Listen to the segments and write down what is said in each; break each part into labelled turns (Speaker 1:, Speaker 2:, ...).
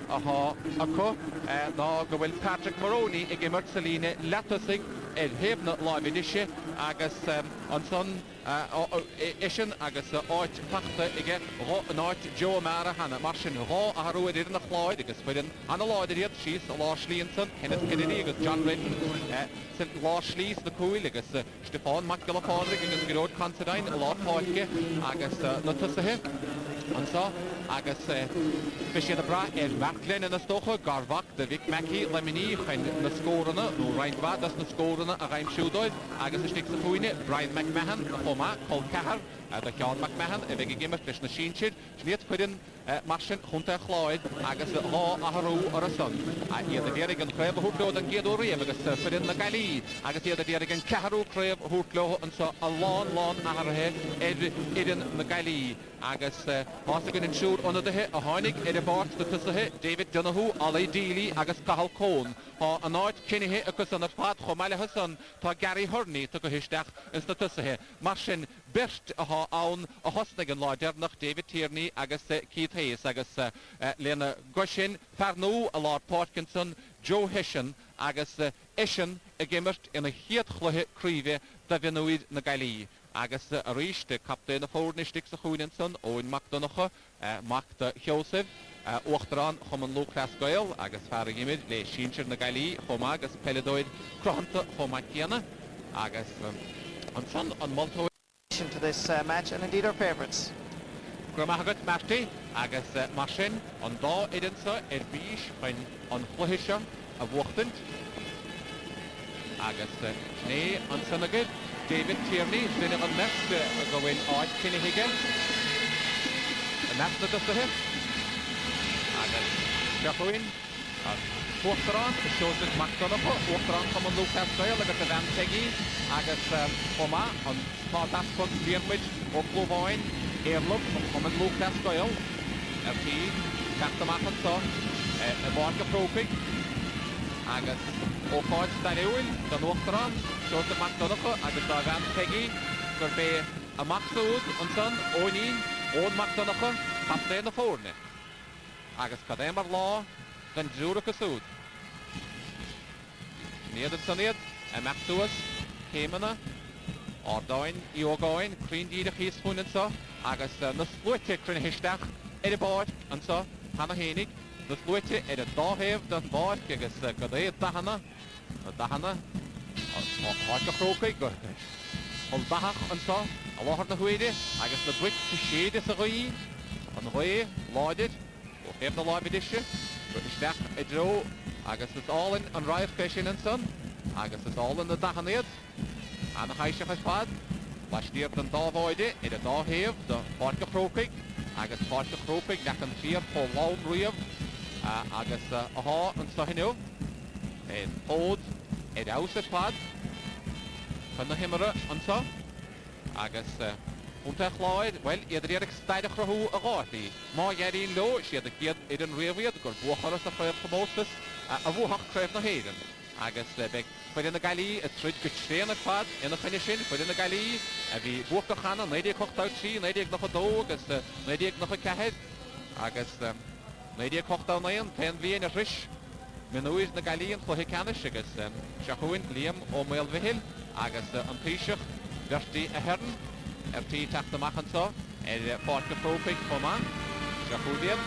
Speaker 1: aha acu ná go bhfuil Patrick Maroney ag immert sa líne letasig hebna láimhidise agus an son isin agus áit tachta ige náit Joe Mara hana mar sin rá a ruúid idir na chláid agus fuidir anna láidir iad síos a lá slíonsan Kenneth Kennedy agus John Redden lá slís na cúil agus Stefan McGillapádraig agus Geród Considine a lá fáilge agus na tusathe ansá agus fi siad a bra bhelinn in na stocha garvach de Vic Mackey leminí chuin na scóranna nó reinbhd as na scóranna a raimsúdóid agus is sa fúine Brian McMahon na chomá Col Cahar de Ceán McMahon a bheith gimmert leis na sínsir sníad chuidir mar sin chunta chláid agus rá athrú ar a son a iad a dhéirigh an chréibh thuúlód an géadú riamh agus fuidir na gailí agus iad a dhéirigh an ceharú chréibh thuúló an sa a lán atharthe idir na gailí agus hása gon siúr ionadaithe a tháinig idir bát na tusathe David Donoghue, Ollie Deely agus Cathal Cohn há an áid cinnithe agus an fad chomáilethe son tá Gary Hurney tu go hiisteach ins na tusathe mar sin birst a ann a hosnig an láidearnach David Tierney agus Keith Hayes agus Lena Goshin Farnú a Lord Parkinson Joe Hession agus Ishin a gimmert ina hiad chluthe críomhe da bhíonúid na gailí agus a ríis de captain na fórnistig sa chúinson Owen McDonagh Magda Joseph Uachtarán chum an Lucas Gael agus fear imid le sínsir na gailí chomá agus peledóid cranta chomá céanna agus an son an multo
Speaker 2: to this match and indeed our favourites.
Speaker 1: Gramagat Marty agus mar sin an dá idansa bís chuin an chluhiise a bhuachtant agus né an sanagad David Tierney duine an nest go bhfuil áid cinnithe an nest na dusathe agus seachuin Uachtarán is Joseph McDonagh Uachtarán chum an Lucas Gael agus a bhean teigi agus chomá an tá daspont bhíonmuid ó Clóbháin éirlug chum an Lucas Gael tí teachtamach antá a bháin go Croke agus ó fáid staiúil don Uachtarán Joseph McDonagh agus tá bhean teigi gur bé a Maxúd an son óín ón McDonagh captain na fórne agus cad é mar lá den dúra go súd. Níad an saniad a mechtúas céimena ádáin íogáin críndíad a chís fúnansa agus na slúite crunne hiisteach ar a báid ansa hana hénig na slúite ar a dáhéamh den báid agus go é dahanana áid go Croke go hol dahach ansa a láthar na huide agus na buit séide sa roií an roií láidir ó chéim na láimhidise isteach I dro agus is allin an raibh fésin an son agus is allin na dachanéad an haiseach is fad leistíir den dámháide ar a dáhéamh de Páirce Croke agus Páirce Croke nach an tíar pó lán riamh agus athá an stahinú ód ar aus is fad chun na himara ansa agus Unta chláid, well, iadr iadr staideach rathú a gátaí. Má dhearín lo, siad a giad iad an riamhiad gur bhuacharas a chuir chomóstas a bhuachach creibh na héireann. Agus beag chuidir na gailí a tríd go tréan a fad ina chuine sin, chuidir na gailí a bhí buach go chana, néidir chochtáid sí, néidir nach a dó, agus néidir nach a cehead, agus néidir chochtáid naon, ten bhíon a ris. Minúis na gailí an chluhi canis agus seachuin Liam ó Mailvihil agus an tíiseach vertí a herran tí teachtamach ansá ar Páirce Croke chomá seachúdiad.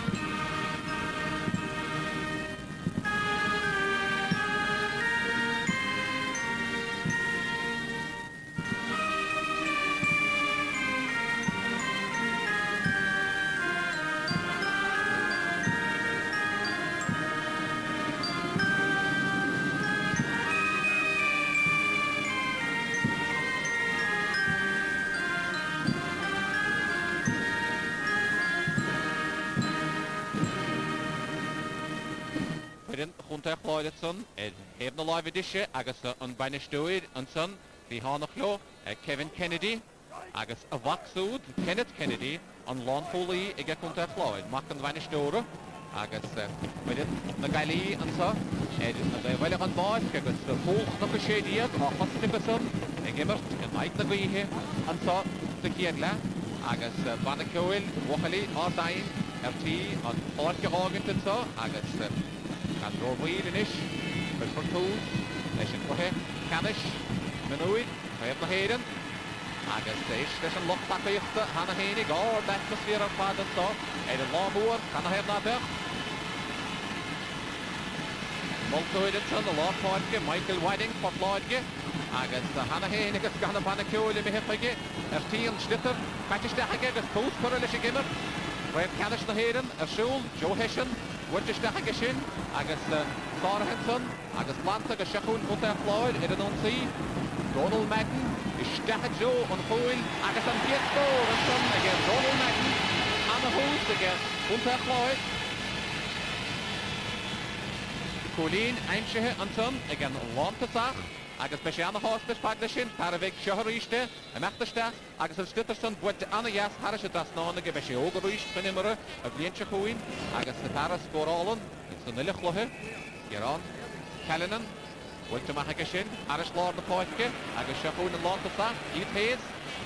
Speaker 1: Chunta chláidead son heb na láimhidise agus an bainisteúid an son bhí hánach leo Kevin Kennedy agus a bhacsúd Kenneth Kennedy an lánfólaí ige chunta chláid mac an bainisteúra agus na gailí an sa bhile an báid agus fóch na go sédíad á chosna go son ag immert an maid na gaíthe an sa sa chéad le agus banna ceúil wachalí á dain RT on Porke Hagen to so, agus can draw wheel in ish, but for tools, leis an clohe, canish, minuid, Fayab na Hayden, agus ish, leis an loch bacaíochta, Hannah Hainig, or the atmosphere of Fad and so, Eidan Lawmoor, can I have na bech? Multoidenson, the Lord Porke, Michael Wedding, Port Lodge, agus Hannah Hainig, agus gan a Banacule, me hefige, RT and Schlitter, Catchistachage, agus Post Correlish Gimmer, Where Canish na Hayden, Shul, Joe Hession, Winchestachage Shin, agus Sarah Henson, agus Planta, agus Shachun, Punta Floyd, Edon C, Donald Madden, Ishtachage Joe on Foil, agus and Pietro, and son again, Donald Madden, Anna Host again, Punta Floyd. Colleen, Einshehe and son, again, Lantasach, agus Besiana Hospice Pagdashin, Paravik Shahariste, a Machtastach, agus of Skutterson, Wet Anna Yas, Harish Dasnana, Gebeshi Ogarish, Penimera, of Lienchahuin, agus the Paras Goralon, it's the Nilachlohe, Iran, Callinan, Wet to Mahagashin, Harish Lord the Poitke, agus Shahuin and Lantasach, Keith Hayes,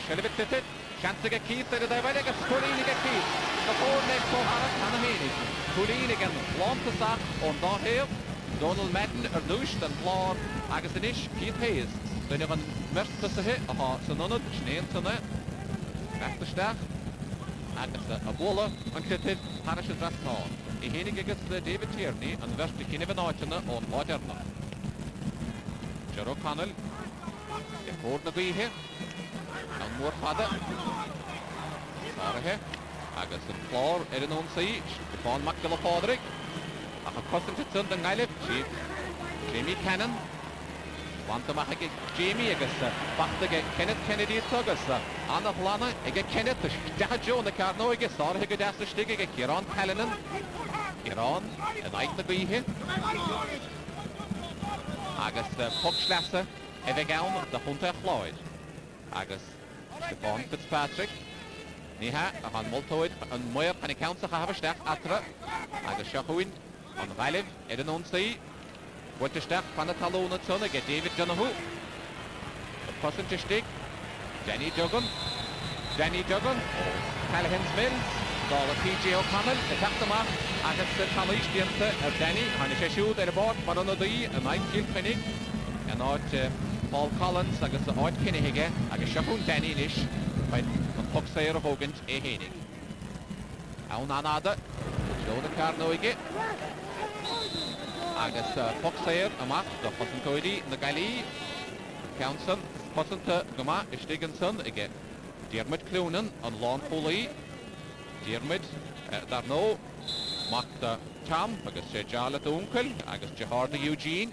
Speaker 1: Shelivik Titit, Chantiga Keith, the Divalega, Colleen again Keith, the four next for Harish, Hannah Hayes, Colleen again, Lantasach, on Dahil. Donald Madden Nush and Clare agus inis Keith Hayes. Then you can merta sa hit sa nunod snean sanna. Echtastach agus a bola an crited Harish and Rasnaw. I hénig agus David Tierney an versti Kinnivan Áitena on Moderna. Jero Connell I ford na gwihe an mór fada. Sarahe agus an Clare an on saí Stefan Macdala Fodrick. A custom to send the Nilip, Jamie Cannon, want to make Jamie Augusta, back to get Kenneth Kennedy Augusta, Anna Plana, I get Kenneth, the Joe, the Carno, I get Sarah Higadas, the Stig, I get Kieran Hallinan, Iran, and I can be here. Augusta Puckschlasser, Evegown, the Hunter Floyd, August, Stefan Fitzpatrick, Niha, a han Multoid, and Moyer, and accounts of Haverstaff, Atra, August Shahuin. On the Valiv, Eden on sea. What to start, Panatalon and Son, get David Donahu. The person to stick, Danny Duggan, Callahan's Mills, Dollar PJ O'Connell, the captain mark, against the Talish Dianta of Danny, and the shoot at about Maronodi, a 9 kill Penny, and out Paul Collins, against the Art Kinnihige, against Shapun Danny Nish, by Puxair Hogan, a Henning. Aunanada, Joe the Carnoige. Agus Puxair amach the Hossentoidi na Galí Counson Hossenta Gama Stigenson again. Dermot Cloonan on Lawn Foley. Dermot Darno Mac the Tam agus Jarlath Uncle agus Jaharda Eugene.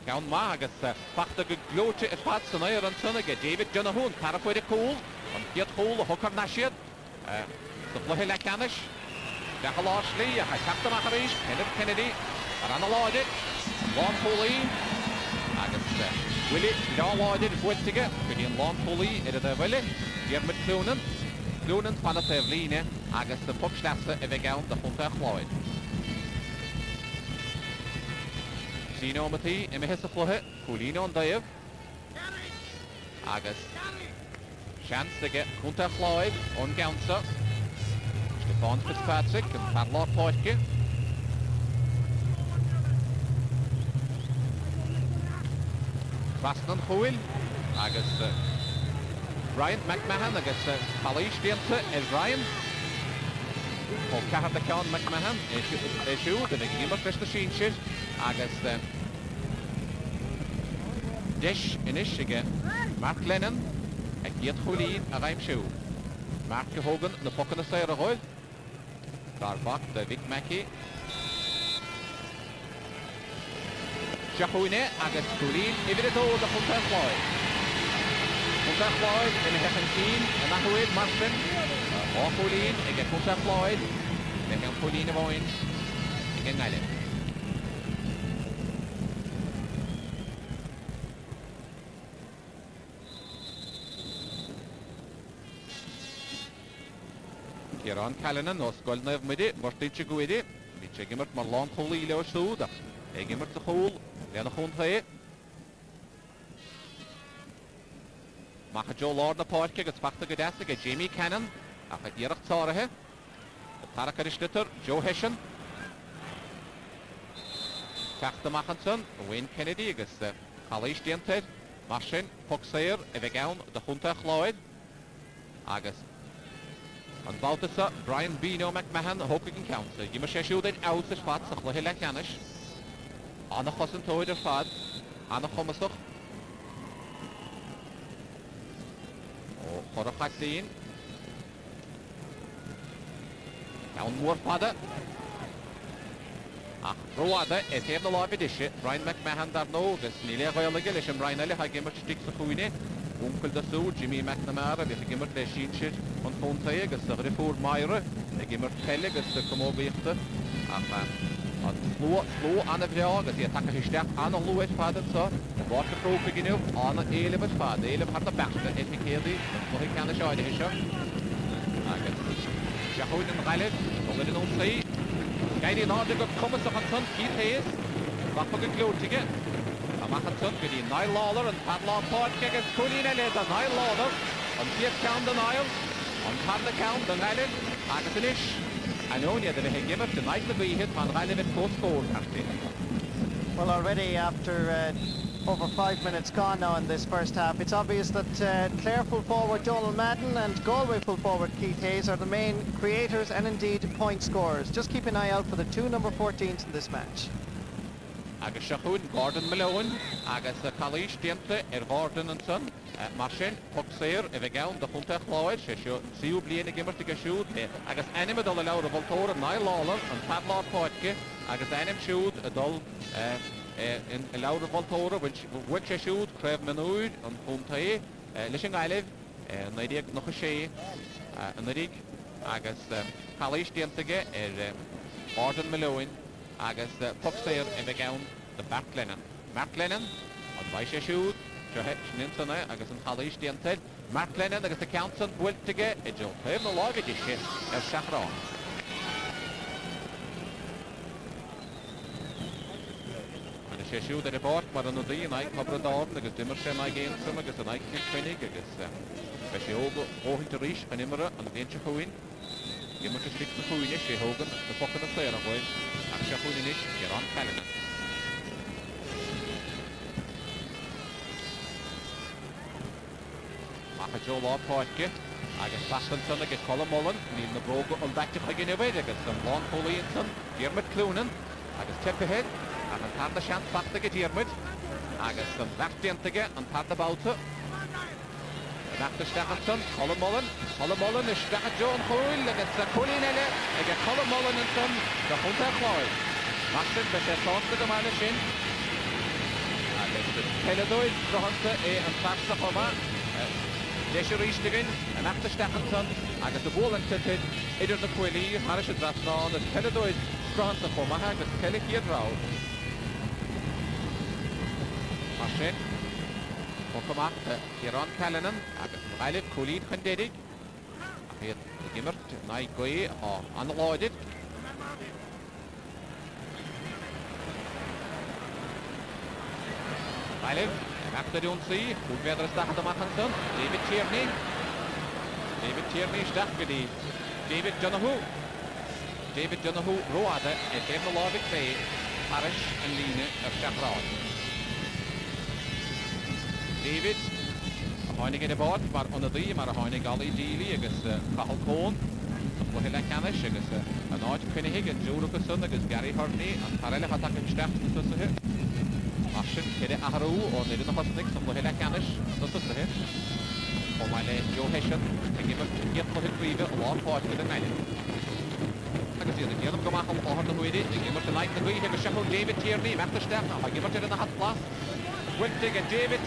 Speaker 1: Count Ma agus Fakta Glote at Pats and Iron Son again. David Jonahun Carafoy the Cool on Piet Hole the Hooker Nashiad. The Flohilla Canish. Dechel Ashley, I kept the Maharish, Kenneth Kennedy, Arana Lloyded, Lawn Foley, Agus Willie, John Lloyded, Wittiger, William Lawn Foley, Edda Willie, Dermot Cloonan, Panatevline, Agus the Puckschlasser, Evegown, the Hunter Floyd. Sino Mati, Emehessa Flohe, Colino and Dave, Agus, chance to get Hunter Floyd on Gounser. Stefan Fitzpatrick and Padlor Poitke. Krasnan Huil, agus Ryan McMahon, agus Palish Dianta is Ryan. Paul Cahardacan McMahon, issue, the Gimmer Krista Sheenshit, agus Dish Inish again. Mark Lennon, a Giat Hulin, a Rhyme Shoe. Mark Hogan, the Puck on the Sarah Hoyle. Darbach, the Vic Mackey. Shahuine, agus Colleen, Ivido, the Hunter Floyd. Hunter Floyd, in the Heffen Keen, and Mahuid, Marston. Or Colleen, again Hunter Floyd. Then Colleen of Owen. Again Island. Kieran Callanan, os Goldner Midi, Mortiche Guidi, Michigimert Marlon Holy Leo Suda, Egimert the Hole, Lena Hunte. Macha Joe Lord na páirce agus fachta go deasa go Jamie Cannon a chu iarach táirithe. Tarachar Islitter, Joe Hession. Teachta Machanson, Wayne Kennedy agus Calais Diented. Marsin, Puxair, a bheith ann de chunta chláid. Agus an báutasa Brian Bino McMahon a hóca an counta. Gimar sé siúd ein out is fad sa chluhi le ceanis. Anna chosan tóid ar fad. Anna chomasach. O chorach ag dyn. Iawn mwr fada. Ach, rwada, eithaf na lafid eisiau, Brian McMahon dar no, gys nile gwael agil eisiau Brian ali ha gymryd stig sa chwyni. Uncle da sŵ, Jimmy McNamara, bych gymryd le synsyd ond ffwntai, gys ygri ffwr maira, gymryd pelle, gys cymobeichta. Ach, slw anna fria, gys i attaca hysdech anna lwyd fadad sa, bort y Croke i gynnw, anna eilif at fad, eilif har da bachta, eithaf cedi, mwch i canna siaid eisiau. Agos, siachwyd yn galed, olyd yn onsai, Gaidi nádig go cumas ach an son Keith Hayes, bach go glótige. A mach an son gyda Niall Lawler an padla páirce agus cwlín eilid a Niall Lawler, an fiad count an Niall, an padla count an eilid, agus yn ish. Anonia da bheith gymryd yn naid na bwihid pan gael efo post-goal carti.
Speaker 2: Well, already after over 5 minutes gone now in this first half, it's obvious that Clare full forward Donald Madden and Galway full forward Keith Hayes are the main creators and indeed point scorers. Just keep an eye out for the two number 14s in this match.
Speaker 1: Agus siachwyd Gordon Malone, agus Calais Diente Gordon and son. Marsin, Puxair, bheith ann de chunta chláid, sé siú bliana gymryd i gysúd. Agus enim a dul a lawr a voltóra Niall Lawler an padla páirce, agus enim siúd a dul in lawr a voltóra, which sé siúd, cref menúid an chunta leis an gailif, naidig noch a sé, naidig, agus Calais Diente Gordon Malone, agus Puxair bheith ann de Mark Lennon. Mark Lennon, an vai sé siúd, Ninsanna agus an Calais Diented. Mark Lennon agus the Council bwyltige e Joe Hef na lagid eisiau Siachrán. Ana sé siúd ar y bort mar an oeddi yn aig Cobradorn agus dimmer sé naig einsam agus an aig Cynnig agus fe sé óhint a rís an imara an gleintse chwyn. Gymryd y stig na chwyn sé hógan na ffocan a Clare a hwyl ac sé chwyn yn eich Geron Callanan. Macha Joe Law páirce agus Bastonson agus Colin Mullen níl na bróga an dactach a gynnyfyd agus an Lon Folíonson, Diarmid Cloonan agus Tipperhead ac an tarda siant fachta go Diarmid agus an Bachdiantige an tarda bauta. Bachta Stachanson, Colin Mullen is Stacha Joe an Chwyl agus Colin Ele agus Colin Mullen yn son da chwnta chláid. Mastin bys e sonsta gymain y sin agus Celadwyd drohansa an farsa choma. Leisio Rhystigyn, yn Achta Stachanson, agus y bôl yn tytyd, idir na chwyli, haris y drasnon, yn Celadwyd drohansa choma, agus Celig i'r rawd. Marsin, Ocamach, Geron Callanan, agus Mhailib Cwlyn Chynderig, ac i'r gymryd na i gwy o analoedyd. Mhailib, Acta di onsi, hwgfedr ystach am Machanson, David Tierney ystach gyda David Donahue roada efo lofig Clare, Parish yn líne Siachrán. David, a hoenig yn y bod, mar on y ddi, mar a hoenig Ali Dealey agos Cahal Cohn, Lwhila Canis agos a náid Cynnig yn Joe Ruckerson agos Gary Hurney, an parel eich atac yn stach yn sy'n Marsin, cede ahrw o nid yn y hosnig, sy'n Lwhila Canis yn sy'n o mae'n Joe Hession, yn gymryd gyda Lwhila Grifio o lor ffordd gyda'n nailin. Agos i'r diolch am gymach o ohor na hwydi, yn gymryd yn laeth na gwy, agos siachol David Tierney, mech na stach, a gymryd yn y hatlas. Gwyltig y David,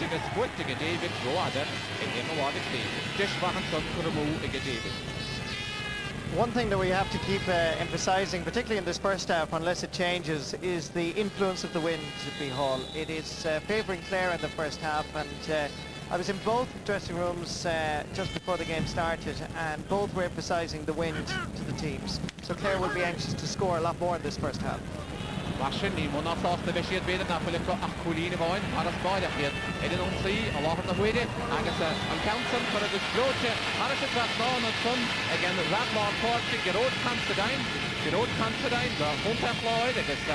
Speaker 1: roada, yn gymryd o lor i chdi. Dishfach yn son cwrymw i David.
Speaker 2: One thing that we have to keep emphasising, particularly in this first half, unless it changes, is the influence of the wind at the Hall. It is favouring Clare in the first half, and I was in both dressing rooms just before the game started, and both were emphasising the wind to the teams. So Clare will be anxious to score a lot more in this first half.
Speaker 1: Marsin ní mna sásta bheith siad beidir na fuil ach cholína bháin ar spáide chiad idir an saí a láthar na huide agus an council for agus glóte ar is bheith ná an sun ag an radlá páirte geród Considine le chunta chláid agus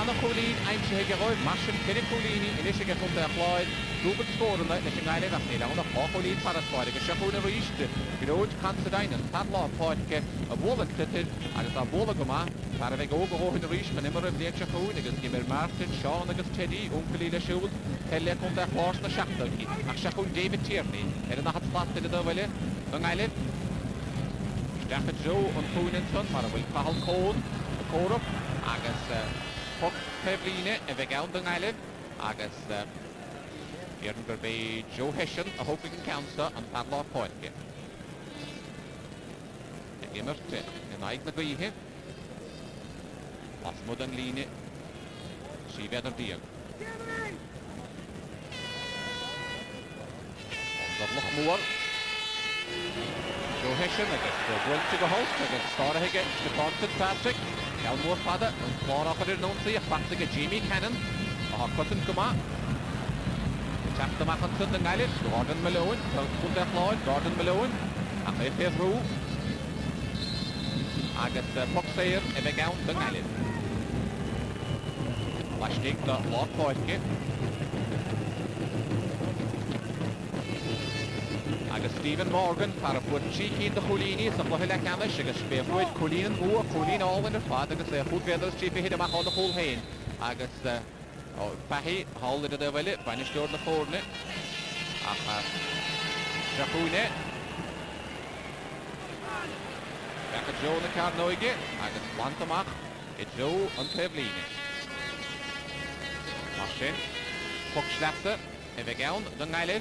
Speaker 1: anna cholín aimse ag roiid Marsin cinnig cholíní inis ag chunta chláid dúbad scóranna leis an gáile nach níl anna cholín ar spáide agus seachúna ríiste geród Considine an radlá páirte a bhólan clitir agus a bhóla go má tar a bheith ógóhin a ríis man immer a bléad se chuún agus gimir Martin, Sean agus Teddy úncalí le siúl heile chun de chlás na seachtalí ach se chun David Tierney ar an nachat slasta le dóhile do ngaile Stefan Joe an cúnin son mar a bhfuil cahal cón a córap agus pok pebline a bheith gawn do ngaile agus ar an gur bé Joe Hessian a hoping an counsa an padlá póirce gimir yn aig na gwyhe as mod yn líne si fedd ar diag ond loch môr Joe Hessian agus gwylti go host agus star hige the content Patrick gael môr fada yn clor ochr i'r nwnsi a ffatig a Jamie Cannon a hocotyn gyma Chap the Machanson yn gael Gordon Malone Gordon Malone a chef rŵ agus Poxeir e bheith gawn dyn gael Lastig da lot póirce agus Stephen Morgan par a bwyd chícín da cholíní sa chlohile canis agus befuid cholín yn bwa cholín all yn yr fad agus chwdfedders chief hyd yma chod y chwl hen agus fahi hol i'r dywele bain ystod na ffórne ach siachwne Becca Joe na Carnoige agus plantamach i Joe an Pevline Marsin, Puck Schlapse, e bheith gawn don ngaile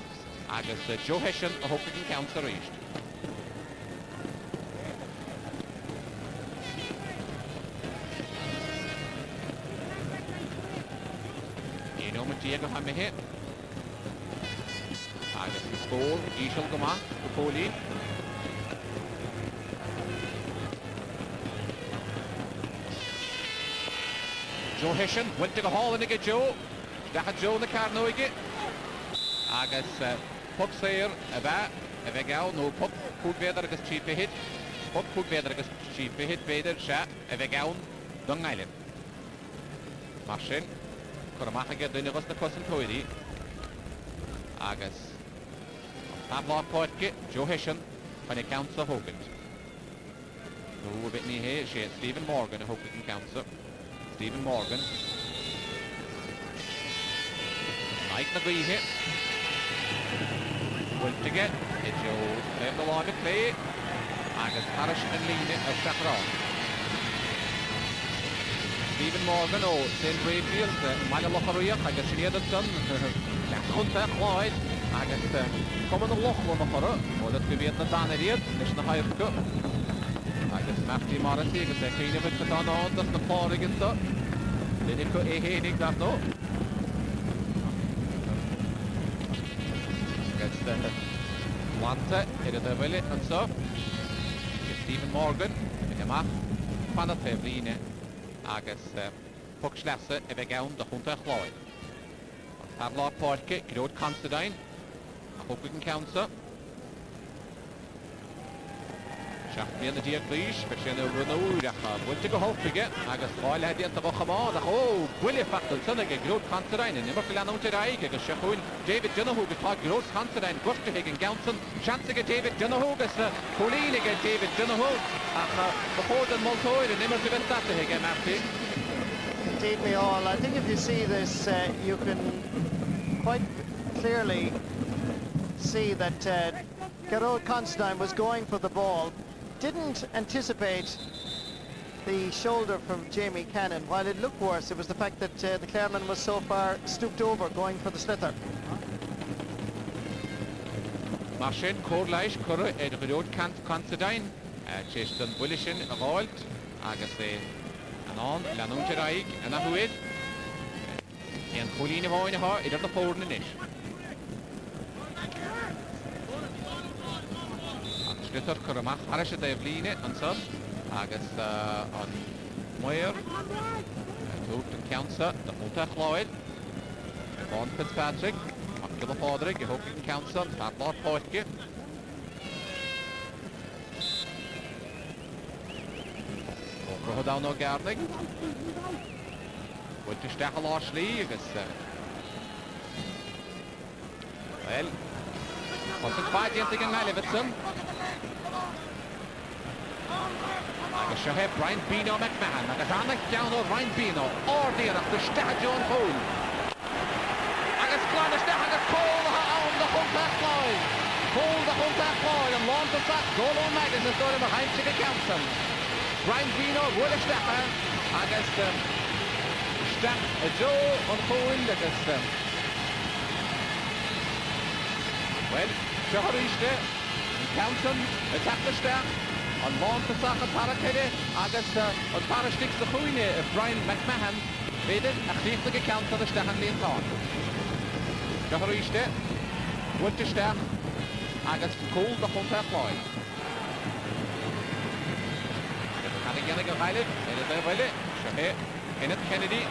Speaker 1: agus Joe Hessian a hopig yn count sa ríist. Un o'n Diego Hamihe agus yn sgôl Ishal Goma o Colin Joe Hessian, wynt ag o hol yn ag Joe Dacha Joe na Carnoige agus Puck Sayer e bheith gawn no Puck Cwgfedar agus Chief hyd Puck Cwgfedar agus Chief hyd feidir se e bheith gawn don ngaile Marsin Cwramach ag dyn agos na cos yn coedi agus Tabla Poitke Joe Hessian pan e count sa Hogans No bit ni he sé Stephen Morgan a hopig yn count sa Stephen Morgan Mike na gwyhe Wyltige i Joe Clem na lage Clare agus Parish yn líne ar Chachron Stephen Morgan o St. Rayfield Maile Locharíach agus Sinead Dun Chunta chláid agus Common Lochlon ochora o dat gyfiad na Daneriad nes na Hairco agus Matthew Morrissey agus Céine bit gan on das na fárig yn da Dyna co hénig dar no agus Wanta y ddyfylu yn so Stephen Morgan yma pan y Pevline agus Puck Schlapse e bheith gawn da chunta chlóid Parla Póirce Gród Considine a hopig yn counsa Siach blian y diag lís, fe sy'n yw rwnnwyrach a bwynti go hofige, agus fáil hedi anta go chamad, ach gwyli ffactal synig Gród Considine, yn ymwch ilan owntir aig, agus siachwyn David Dunnahug ta Gród Considine, gwrstihig yn gawnson, siansig David Dunnahug, as Colínig David Dunnahug, ach bachod yn moltoir, yn ymwch ilan datihig, Martin.
Speaker 2: Indeed we all. I think if you see this, you can quite clearly see that Gród Considine was going for the ball, didn't anticipate the shoulder from Jamie Cannon. While it looked worse, it was the fact that the Clareman was so far stooped over, going for the slither.
Speaker 1: Marsin, Corlaish, Curra, Gród Considine, Cheston Bullishin, a Vault, agus anon, Lanuntir Aig, and a Huid, and Colleen Hoyne Har, it the Ford in ish. Slitter Curamach, Harish de Vline, and son, agus on Moyer, Newton Council, the Hunter Lloyd, Von Fitzpatrick, Michael Podrick, the Hooking Council, Lord Portke. Over down no Garnig. With the Stachel Ashley, well, what's it fight against Malivitson? Agus se heb Brian Bino McMahon, agus anna ceann ó Brian Bino, ordaíoch do Steach John Cole. Agus glána Steach agus Cole an the Huntach Lloyd. Cole the Huntach Lloyd, an lán sac, Golo Magus is dóir mar haimse go Council. Brian Bino, bhfuil Steach, agus Steach a Joe an Cole, agus well, Sehariste, Council, a Tachta Steach, an Monta Sacha Parakede, agus an Parasticks the Chuine of Brian McMahon, Veden, a Chlieflige Council the Steach an Leon Clark. Sehariste, Winter Steach, agus Cole the Huntach Lloyd. Can again a Gavailet, in it there, Willie, Shahe, Kenneth Kennedy.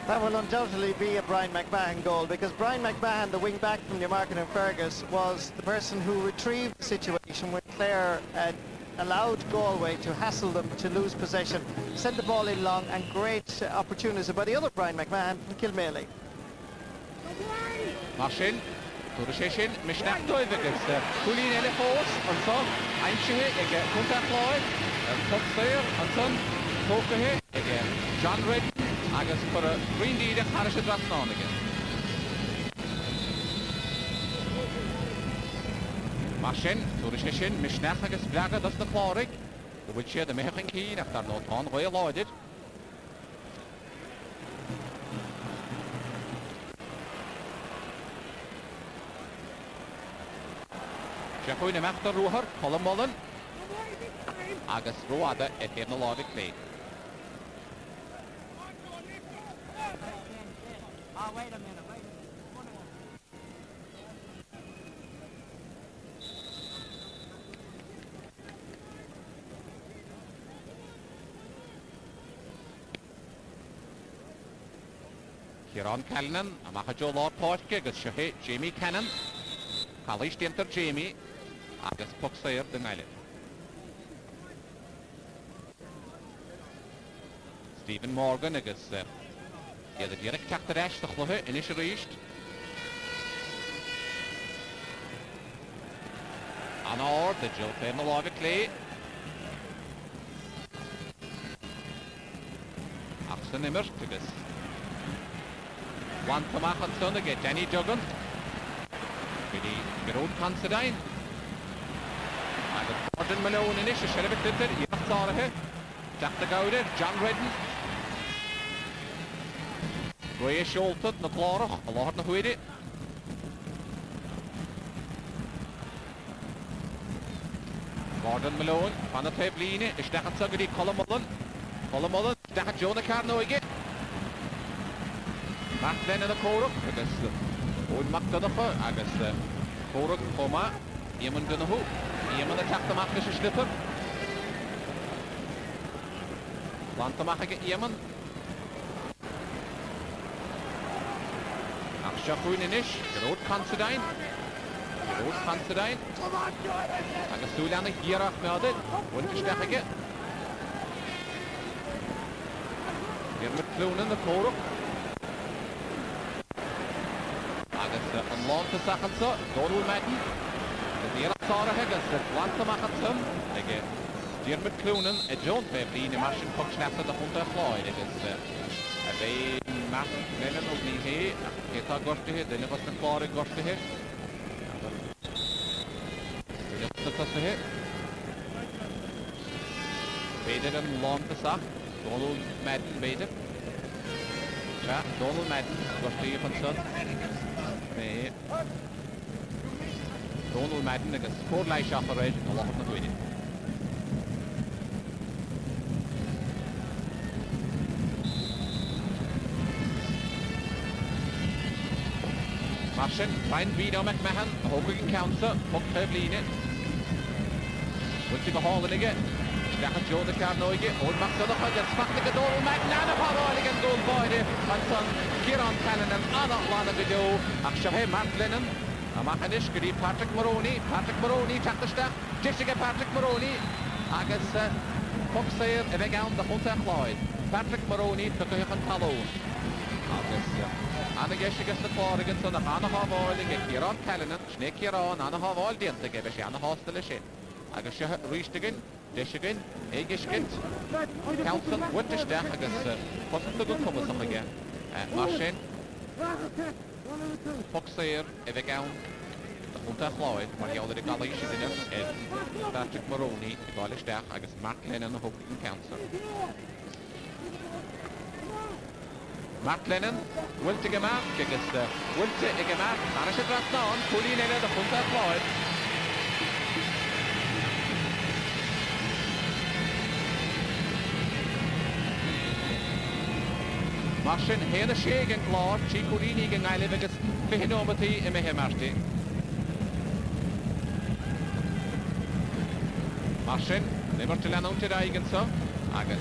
Speaker 2: That will undoubtedly be a Brian McMahon goal, because Brian McMahon, the wing back from Newmarket and Fergus, was the person who retrieved the situation when Clare allowed Galway to hassle them to lose possession, send the ball in long, and great opportunity by the other Brian McMahon from Kilmaley.
Speaker 1: Marsin, Turashin, Mishnach Doivigus, Kulin Elefos, and son, Einschehe, again, Huntach Lloyd, and Tuxer, and son, Croke, again, John Redden. Agus for a green deed of Harris dras ná again. Marsin, Turishin, Mishnach agus Blaga das na Clarig, the which the Mechan Keen after no ton Royal Lloyded. Jacqueline after Ruher, Colin Mullen, agus Roada at him the Lord Clay.
Speaker 3: Wait a minute,
Speaker 1: Kieran Callanan, a Joe Lord Portke, agus Shahe, Jamie Cannon, Callish Dinter Jamie, agus Puxair the Nile. Stephen Morgan, agus the direct tactor Ash the Chlohe, initially reached. An hour, the Jill Fairnell Lava Clay. Axton Immer, Tigus. One Tomach and Son again, Danny Duggan. Billy Gerode Considine. I got Gordon Malone in it, Sheriff Titter, Yap Zarahe. Jack the Gowder, John Redden. Roy Sholton, na Clarach, a lot na Huidi. Gordon Malone, van de Tebline, is dat het die Colin Mullen. Colin Mullen, dat het Jonah Carno again. Macht then in de Croke, agus old Mac Dunafa, agus Croke, Coma, Eamon Dunahu, Eamon attack the Mac is a slipper. Want to make it Eamon. Jacqueline Inish, Gerode Considine. Gerode Considine. Agus Suliana Girach Meaded. Winter Steach again. Dermot Cloonan the Croke. Agus an Lanta Sachansa, Donald Madden. The Dira Sara Higgins, the Lanta Machatsum. Again. Dermot Cloonan, a John Pepin, a Martian Puxnassa, the Huntach Lloyd. Against a Matt Lennon of the hay, Keta Gortihe, the Nivas and Clare Gortihe. The Bader and Lanta Sack, Donald Madden Bader. Donald Madden, Gortihe and Son. Donald Madden, the score light shop red, a lot of the winning. Marsin, Ryan Vino McMahon, Hogg Council, Puck Pebline. Wilting a hall in again. Stachan Joe the Carnoige, Old McDonough, and Spatnik a Dole, McNana Pavalik and Gold Boyde, and son Kieran Cannon and Anna Lana Video, Akshahe Mark Lennon, a Machanish, Patrick Maroney, Chattastach, Jessica Patrick Maroney, Agus Puck Sayer, Evegan, the Hunter Lloyd, Patrick Maroney, Tuckahan Talon. Agus Anna Jessica the Clare against the Hannah Havoiling, Kieran Cannon, Snake Kieran, Anna Havoil, the Gavish, Anna Hostel. Agus Riestigan, Deshigan, Egishkint, Council, Winterstach, agus Cosanta good Thomas again. Marsin, Foxair, Evegown, the Hunter Lloyd, where he already got issues in it, Patrick Maroney, Galistach, agus Mark Lennon, the Hooking Council. Mark Lennon, Wiltigamark, agus Wiltigamark, Anish Rasnan, Colleen Ella, the Hunter Lloyd. Marsin, Hena Shag and Clare, Chicorini and I live against Fihinomati and Mehemarti. Marsin, never to Lano to Diganso, Agus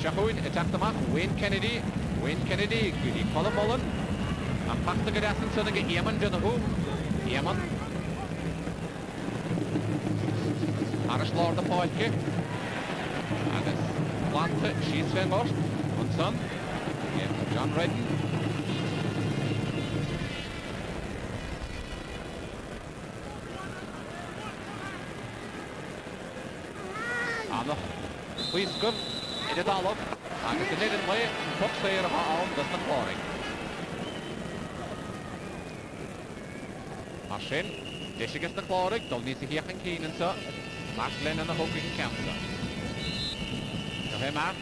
Speaker 1: Shahuin, attack the mark, Wayne Kennedy, Goody Colin Mullen, and Pastor Gadassin, so they get Yemen, Jonahu, Yemen, Irish Lord the Poike, Agus Planta, she's Svengost, one son. John Redden. Anna, please good. It is all up. And it's a net in way. Puck there of all does the flooring. Marsin, Dish against the flooring. Don't need to hear and keen and so. Mark Lynn and the Hooking Council. So hey, Mark.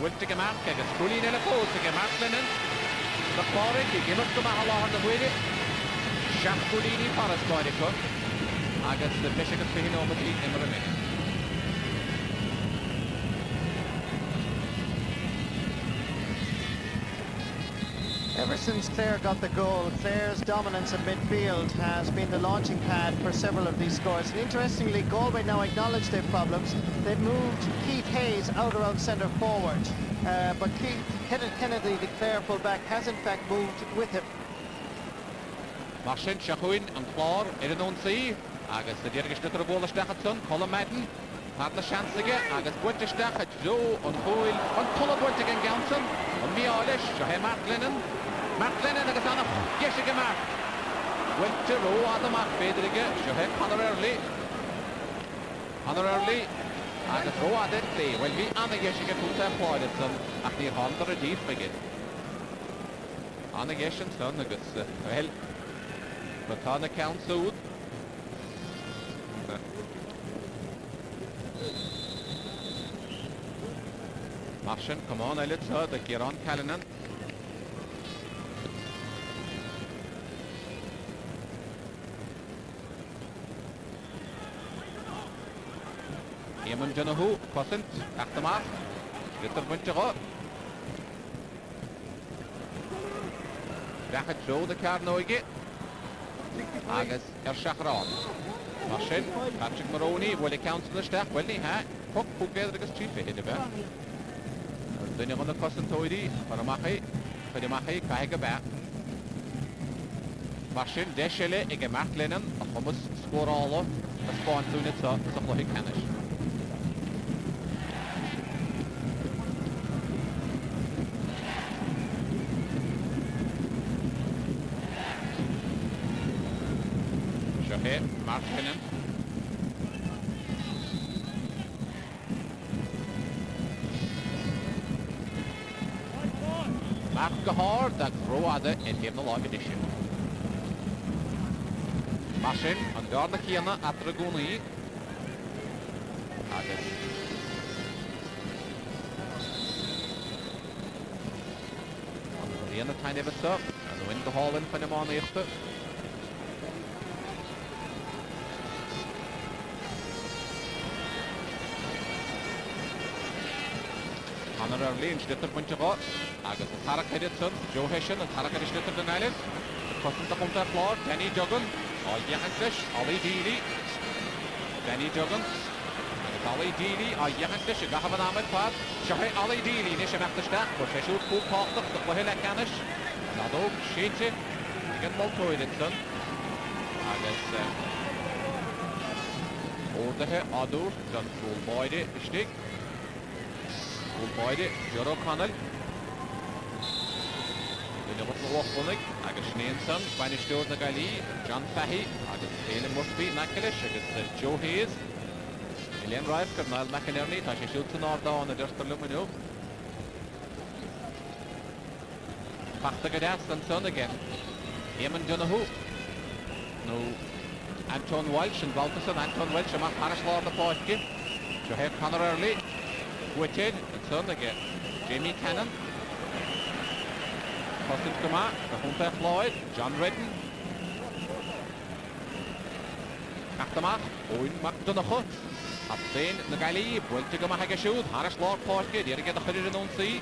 Speaker 1: Wilting a mark, agus Colleen Ella Post, again Mark Lennon. The Clare, he gave us the Mahala on the way. Shaq Colleen, Forest Boydico. Agus the Michigan Fihinomati in the remaining.
Speaker 2: Ever since Clare got the goal, Clare's dominance in midfield has been the launching pad for several of these scores. And interestingly, Galway now acknowledge their problems. They've moved Keith Hayes out around centre forward. But Kenneth Kennedy, the Clare full-back, has in fact moved with him.
Speaker 1: Marsin, Shahuin and Clare, Erin C. Agus the Dirgish Nutter Bolastachatson, Colin Madden. Had the chance again. Agus Winterstach, Joe, on Hoyle, on Tullabwint again Gownson, on Mialish, Shahe Mark Lennon. Mark Lennon agus Anna, Jessica Mark. Went to row on the mark, Federica, Shahe Connor Early. Agus row on it, play. Well, we Anna Jessica Punta applauded some at the 100 deep again. Anna Jessica's son, agus, well, but on the council. Marsin, come on, let's the Kieran Callanan. Eamon Jonahu, Cosint, Achtamar, Ritter Winterot. Rachet Joe the Carnoige. Agus Shachran. Marsin, Patrick Maroney, will he count the staff? Well, he had Puck together against Chief hit about. Then you're on the Cosintoi, Paramahi, Padimahi, Kaiga. Marsin, Deshele, Ege Mark Lennon, a Thomas score all of the spawn to it, so it's a Lohic Hanish. Shahe, Mark Lennon. Mark Gahar, that throw other in him the log edition. Marsin, on Garda Kiana at Dragoni. Agus. On the end of tiny bit up, and the wind the hall in for them on the after. Connor Conor Lane schlitter Punchego agus Tarak Hedson Joe Hession and Tarak schlitter den Island Custom the Hunter Floor Danny Duggan all Yahankish Ali Deely Danny Duggan Ali Deely all Yahankish Gahavan Ahmed Pad Shahi Ali Deely Nish Machtashta for Sheshu Pool Park the Pohela Canish Nado Shete again Molto Edison agus Ordahe Adur dan Fulboyde Stig Fulboyde Joro Connell The number Wafflenig agus Sneenson Spanish Door na Gali John Fahy agus Taylor Murphy Nakalish agus Joe Hayes Elaine Rife Colonel McInerney tá sé siúta ná dá na dustar luminu Pachta gadas an son again Eamon Donoghue No Anton Walsh and Baltasson, Anton Walsh amach Parish Lord the Portke. Shoheb Conor Early, Whitted, and son again. Jamie Cannon. Costin Kama, the Hunter Floyd, John Redden. Achtamach, Owen McDonough. Abstain Nagali, Bultigama Hagashud, Parish Lord Portke, Did get the Hurling in sea.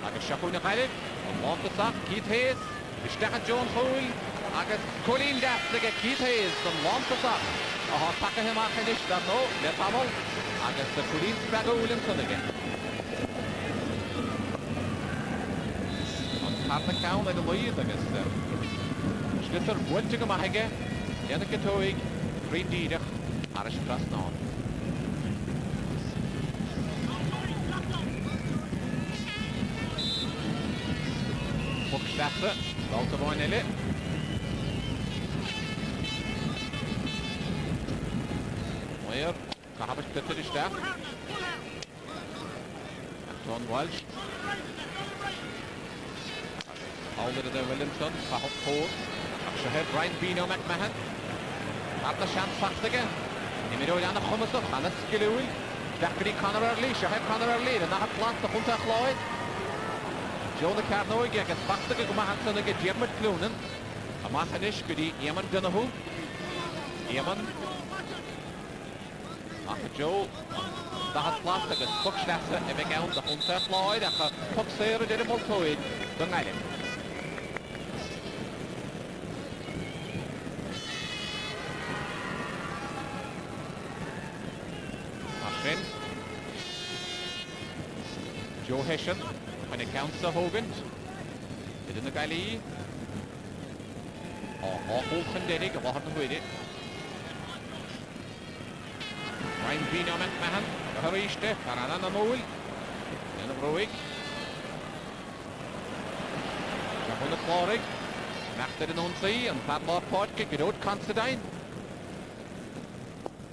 Speaker 1: Agashaku Nagali, and Baltasson, Keith Hayes, Vishtaha Jones Hole. Agus Colleen Daffnige Keith Hayes from Lampasach. Taka him a finish that no, let Hamel. Agus the Colleen Sprago Williamson again. On Carta Count and the lead, Agus. Schlitter Wuntiga Mahage, Yannick Toig, Green Deeder, Arish Krasnon. Buckstatter, Walter Voinelle. Kahabish Peter is there. Anton Walsh. Alder de Williamson. Kahop Ford. Shahed Brian Bino McMahon. Arda Shan Fachtige. Imiro Yana Khomasov. Hannes Skilul. Dakri Conor Early. Shahed Conor Early. The Nahat Plant. The Hunter Floyd. Joe the Carnoy. Get Fachtige. Gumahanson. Get Jermut Clunan. Amachanish. Gudi Eamon Donoghue. Eamon. Joe, that plant agus puckslasa I began the Hunter Floyd ach puck Sarah did a multoid the night. Ashrin Joe Hession when it counts the Hogan did in the Gali awful Kendedig a lot of it. Ryan Bino McMahon, the Harishte, Paranana Moul, and the Broig. Jump on the Florig, Machter in Unsea, and Padlar Portke, get out Constantine.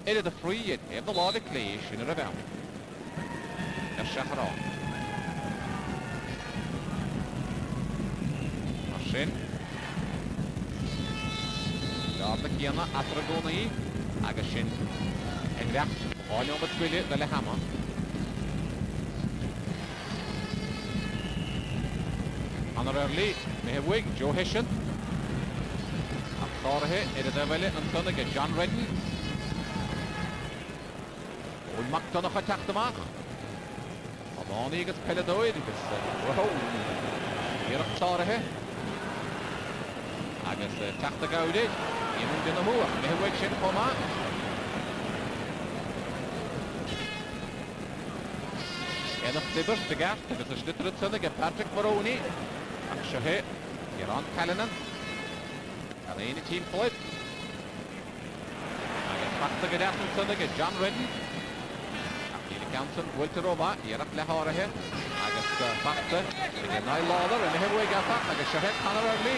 Speaker 1: It is the free, it have the law of Clare, in a rebel. There's Shahara. Marshin. Garda Kiana, Atragoni, Agashin. En weg, all on the twillet, the Lehama. Conor Early, Mehwig, Joe Hession. Akthorhe, Edavelle, and Sonnig, John Redden. Old McDonough attacked the mark. Aloni gets Peladoid, because here at Sorhe. I guess attack the Gaudi, even in the Moor, Mehwig Shin Poma. En of Tibbers, de Gart, het is schitterend zonnig, Patrick Moroni. Shahe, Geron Callanan. En een team Floyd. En Pachter gedacht zonnig, John Redden. Hier Counson, Walter Roma, hier op Lahore. En Pachter, en Niall Lawler, en here we go back. En Shahe, Conor Early.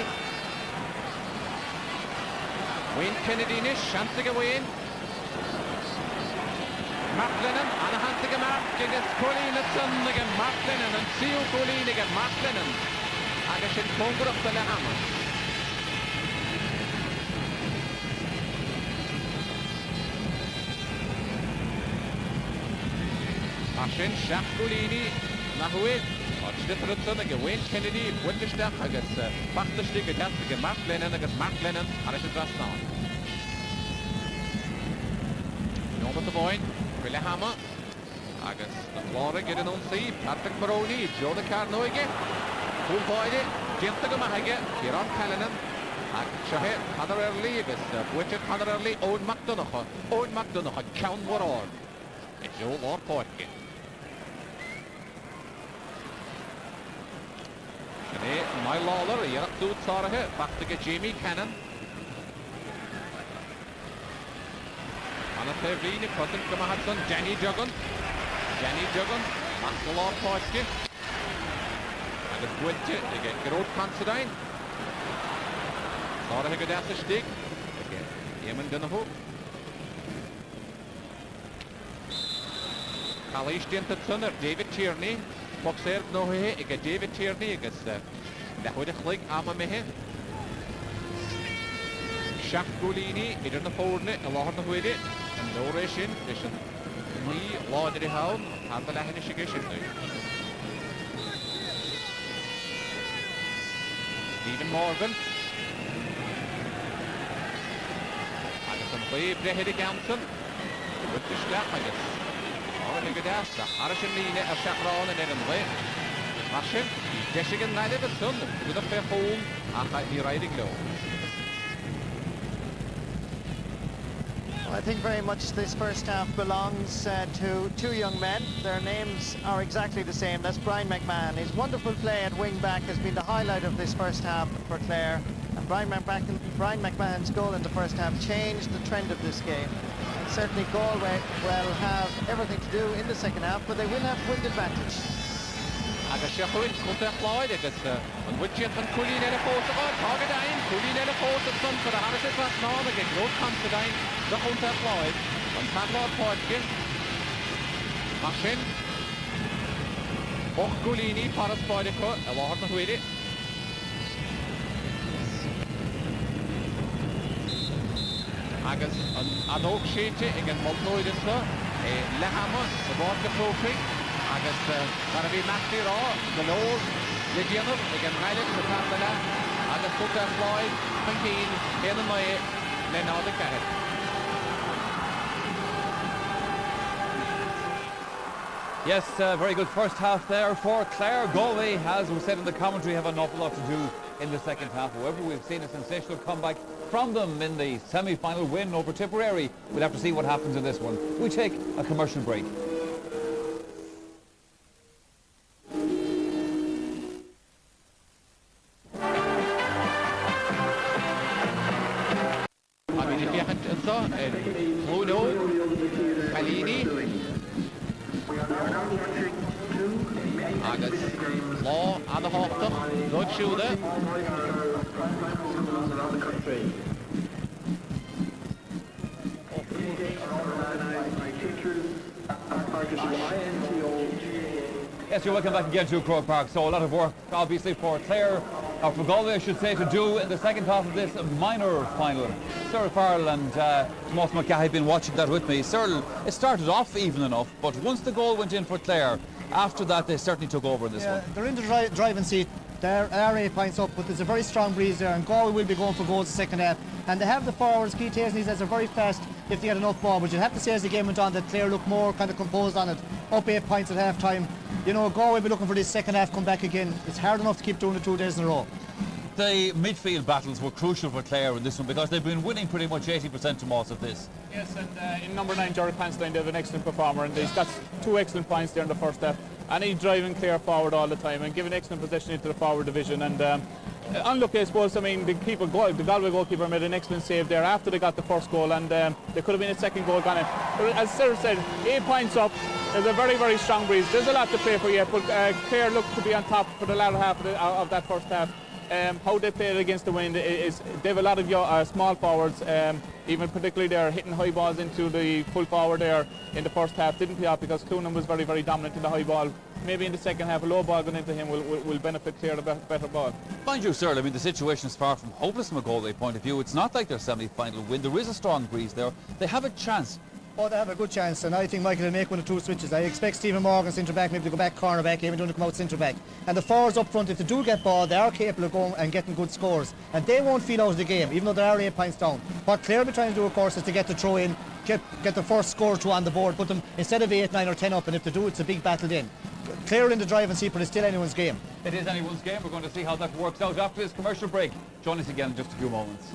Speaker 1: Wayne Kennedy-nish, chancing Wayne. Mark Lennon, and a handsome mark against Colleen at Sun again, Mark Lennon, and Seo Colleen again, Mark Lennon. And a shin Congress of the Lehama. Ashin, Shaq Colini, Nahuid, or Stitterson again, Wayne Kennedy, Winterstaff against Bachterstick against Mark Lennon against Mark Lennon, and a shin Rastan. Norman the Boyne. Lehama, agus na Clare gyda nhw'n si, Patrick Maroney, Joe the Carnoige, Hwyl Boyd, Ginta Gymahage, Kieran Callanan, ac Shahe Hanner Early, agus Bwychyd Hanner Early, Owen McDonough, Cawn Waror, e Joe Lord Poetge. Syne, Mae Lawler, Iarach Dŵd Sarah, Bachtig Jamie Cannon. Anna Tevlini, Patrick Gymahadson, Jenny Juggan, Max Lord Poetge. Agus Bwychyd, again, Gerard Considine. Sarah Higadasa Stig, again, Eamon Dunahu. Kalish Dintatson, David Tierney, Boxer Gnohe, again, David Tierney, agus Lehudig Lig Amma Mehe. Shaq Gulini, Idir na Fórne, Alahar na Huide, and Lore Shin, Ishin, Lee, Laudry Hown, and the Lahan Shigishin. Stephen Morgan. Agus an Lee Brehedy Gamson, with the Schlap, I guess. Or a Higadas, the Harrishin Line of Shaqron and Evan Lee. Mashin, Deshigan Nadiv and Sun, with a fair home, and the riding low.
Speaker 2: I think very much this first half belongs to two young men. Their names are exactly the same. That's Brian McMahon. His wonderful play at wing back has been the highlight of this first half for Clare. And Brian McMahon's goal in the first half changed the trend of this game. And certainly Galway will have everything to do in the second half, but they will have wind advantage.
Speaker 1: Agus Sheffield Kunta Floyd, agus an Witchet and Cooley Nelefort, Targadine, Cooley Nelefort, and Son for the Harris last now, again, Road Considine, the Kunta Floyd, and Padlord Portkin, Mashin, Och Gulini, Paris Boydico, a lot of Huidi. Agus an Oak Sheet, again, Multnoid and so, Lehama, the Vodka Trophy. Agus para bhí Matthew Raw, the Lord, Lydianov, again Riley, the Pamela, agus Kunta Floyd, Pankeen, Helen Moye, Leonard Carrot.
Speaker 3: Yes, very good first half there for Clare. Galway, as we said in the commentary, have an awful lot to do in the second half. However, we've seen a sensational comeback from them in the semi-final win over Tipperary. We'll have to see what happens in this one. We take a commercial break.
Speaker 1: Agus Law and the Hoftach, good shooter.
Speaker 3: Yes, you're welcome back again to Croke Park. So a lot of work, obviously, for Clare, or for Galway, I should say, to do in the second half of this minor final. Cyril Farrell and Tomas McGahey have been watching that with me. Cyril, it started off even enough, but once the goal went in for Clare, after that they certainly took over in this one.
Speaker 4: They're in the driving seat. They're 8 points up, but there's a very strong breeze there, and Galway will be going for goals the second half. And they have the forwards. Keith Hazen says they're very fast if they get enough ball, but you'd have to say as the game went on that Clare looked more kind of composed on it. Up 8 points at half time. You know, Galway will be looking for this second half come back again. It's hard enough to keep doing it 2 days in a row.
Speaker 3: The midfield battles were crucial for Clare in this one because they've been winning pretty much 80% to most of this.
Speaker 5: Yes, and in number 9, Gerard Considine, they have an excellent performer, and he's got 2 excellent points there in the first half. And he's driving Clare forward all the time and giving excellent possession into the forward division. And unlucky, I suppose. I mean, the Galway goalkeeper made an excellent save there after they got the first goal, and there could have been a second goal gone in. But as Sarah said, 8 points up. There's a very, very strong breeze. There's a lot to play for yet, but Clare looked to be on top for the latter half of that first half. How they played against the wind is they have a lot of small forwards, even particularly they're hitting high balls into the full forward there in the first half. Didn't pay off because Cloonan was very, very dominant in the high ball. Maybe in the second half a low ball going into him will benefit Clare a better ball.
Speaker 3: Mind you, Cyril, I mean the situation is far from hopeless from a Galway point of view. It's not like their semi-final win. There is a strong breeze there. They have a chance
Speaker 4: Oh, they have a good chance, and I think Michael will make one or two switches. I expect Stephen Morgan, centre-back, maybe to go back corner-back, even doing to come out centre-back. And the forwards up front, if they do get ball, they are capable of going and getting good scores. And they won't feel out of the game, even though they are 8 points down. What Clare will be trying to do, of course, is to get the throw in, get the first score or two on the board, put them instead of 8, 9 or 10 up, and if they do, it's a big battle then. Clare in the driving seat, but it's still anyone's game.
Speaker 3: It is anyone's game. We're going to see how that works out after this commercial break. Join us again in just a few moments.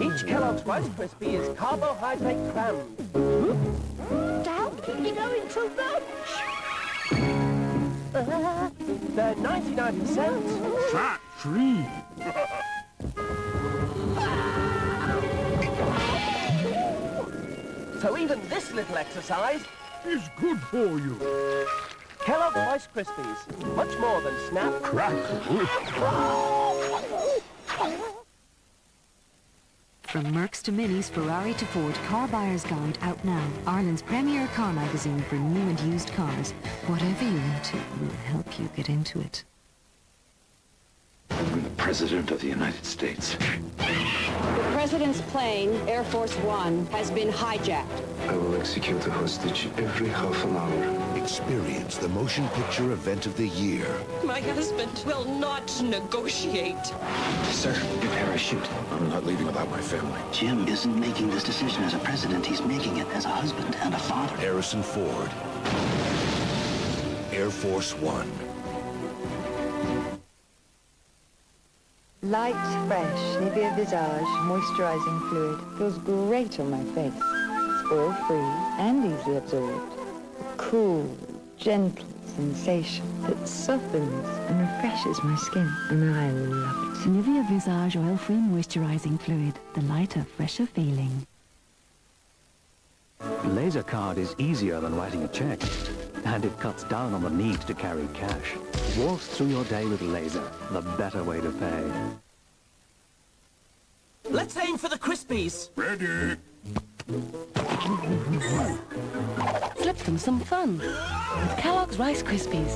Speaker 6: Each Kellogg's Rice Krispie is carbohydrate crammed. To help keep you going through lunch. They're 99 cents.
Speaker 7: Fat free.
Speaker 6: So even this little exercise
Speaker 7: Is good for you.
Speaker 6: Kellogg's Rice Krispies. Much more than snap.
Speaker 7: Crackle.
Speaker 8: From Mercs to Minis, Ferrari to Ford, Car Buyer's Guide out now. Ireland's premier car magazine for new and used cars. Whatever you're into, we'll help you get into it.
Speaker 9: I'm the President of the United States.
Speaker 10: The President's plane, Air Force One, has been hijacked.
Speaker 9: I will execute a hostage every half an hour.
Speaker 11: Experience the motion picture event of the year.
Speaker 10: My husband will not negotiate.
Speaker 9: Sir, your parachute. I'm not leaving without my family.
Speaker 12: Jim isn't making this decision as a president. He's making it as a husband and a father.
Speaker 11: Harrison Ford. Air Force One.
Speaker 13: Light, fresh, Nivea Visage moisturizing fluid feels great on my face. It's oil-free and easily absorbed. A cool, gentle sensation that softens and refreshes my skin, and I love it.
Speaker 8: Nivea Visage oil-free moisturizing fluid. The lighter, fresher feeling.
Speaker 14: Laser card is easier than writing a check, and it cuts down on the need to carry cash. Waltz through your day with Laser, the better way to pay.
Speaker 6: Let's aim for the Krispies.
Speaker 7: Ready.
Speaker 8: Slip them some fun with Kellogg's Rice Krispies.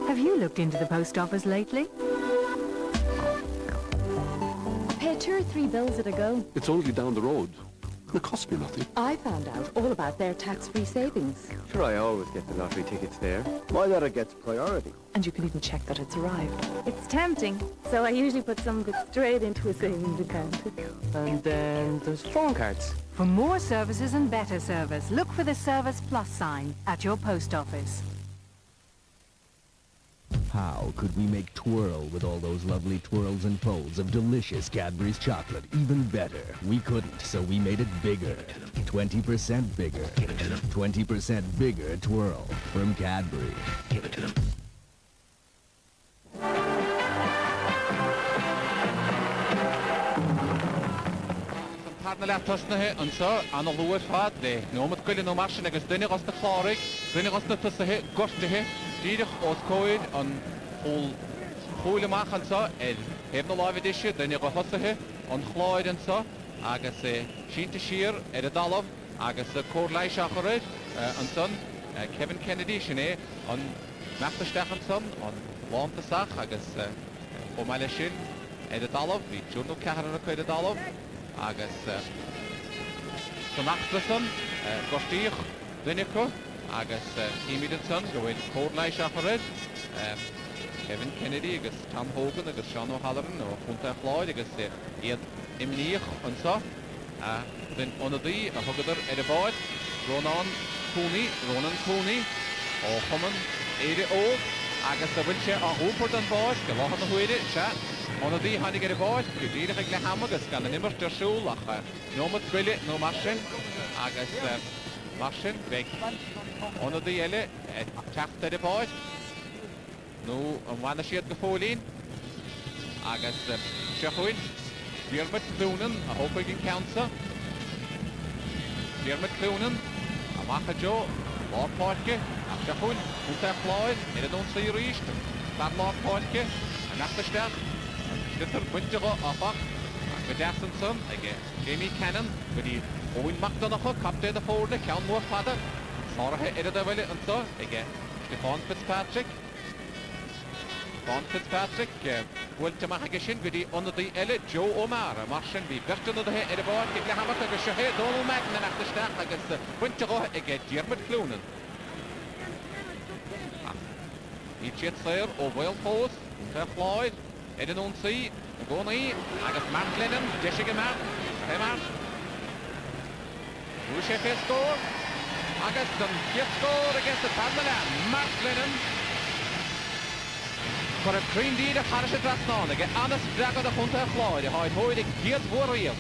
Speaker 15: Have you looked into the post office lately?
Speaker 16: Pay 2 or 3 bills at a go.
Speaker 17: It's only down the road. It costs me nothing.
Speaker 16: I found out all about their tax-free savings.
Speaker 17: Sure, I always get the lottery tickets there. My letter gets priority.
Speaker 16: And you can even check that it's arrived.
Speaker 15: It's tempting, so I usually put some of it straight into a savings account.
Speaker 17: And then there's phone cards.
Speaker 15: For more services and better service, look for the Service Plus sign at your post office.
Speaker 18: How could we make twirl with all those lovely twirls and folds of delicious Cadbury's chocolate even better? We couldn't, so we made it bigger. 20% bigger. 20% bigger twirl from Cadbury.
Speaker 9: Give it to them.
Speaker 1: Parna le tosnathe an sa an luas fad le nómad goile nó marsin agus duine gas na chláraigh, duine gas na tosathe gortathe, díirich os cóid an húil amach an sa heb na láimh isise duine go hosathe an chláid an sa agus sínta siar a dalamh agus cór leiseacharid an son Kevin Kennedy sin an meachtasteach an son an lámtasach agus chomáile sin a dalamh hí túnú cehar a chuid a dalamh agus Samachtason, Gostíoch, Dunico, agus Imidanson, go bhfuil cór leiseacharid, Kevin Kennedy, agus Tom Hogan, agus Sean O'Halloran, ó chunta chláid, agus iad imníoch an sa, den onadaí a thugadar a báid, Ronan Cooney, ó chuman éire ó, agus a bhfuil sé a húpart an báid, go láhan na huide, se, onadaí hanig a báid, go díirich ag le hamagus, gan an immert ar siúl, ach nómad gwile, nó marsin, agus marsin, beg onadaí eile, techt a báid, nó an bhaina siad go fólín, agus seachúin, Diarmid Cloonan, a hópaig an countsa, Diarmid Cloonan, a macha jo, lápáitce, ach seachúin, húnta chláid, a dón sa ríist, fad lápáitce, a nachtasteach, Gyda'r bwyntig o afach, Dassenson, Jamie Cannon, wedi Owen McDonough, captain the forward, Count Moore Father, Sarah Edadaville and so, Stefan Fitzpatrick. Stefan Fitzpatrick, Wilton Mahagishin, wedi under the Elle, Joe O'Mara, Martian, be Berton of the head, Edabard, Hammer, Shahe, Donald Magnan after Stack, against the Winter, Dermot Cloonan. Each yet there, O'Well Post, Floyd, Eden on Sea, Goni, Agus Matt Lennon, Jessica Matt, Hemar. Sheffield score. Agus the get score against the Padmala, Matt Lennon. For a cream deed of Harris at Rasnon, again, honest drag of the Hunter Floyd, hide hoid, get warrior.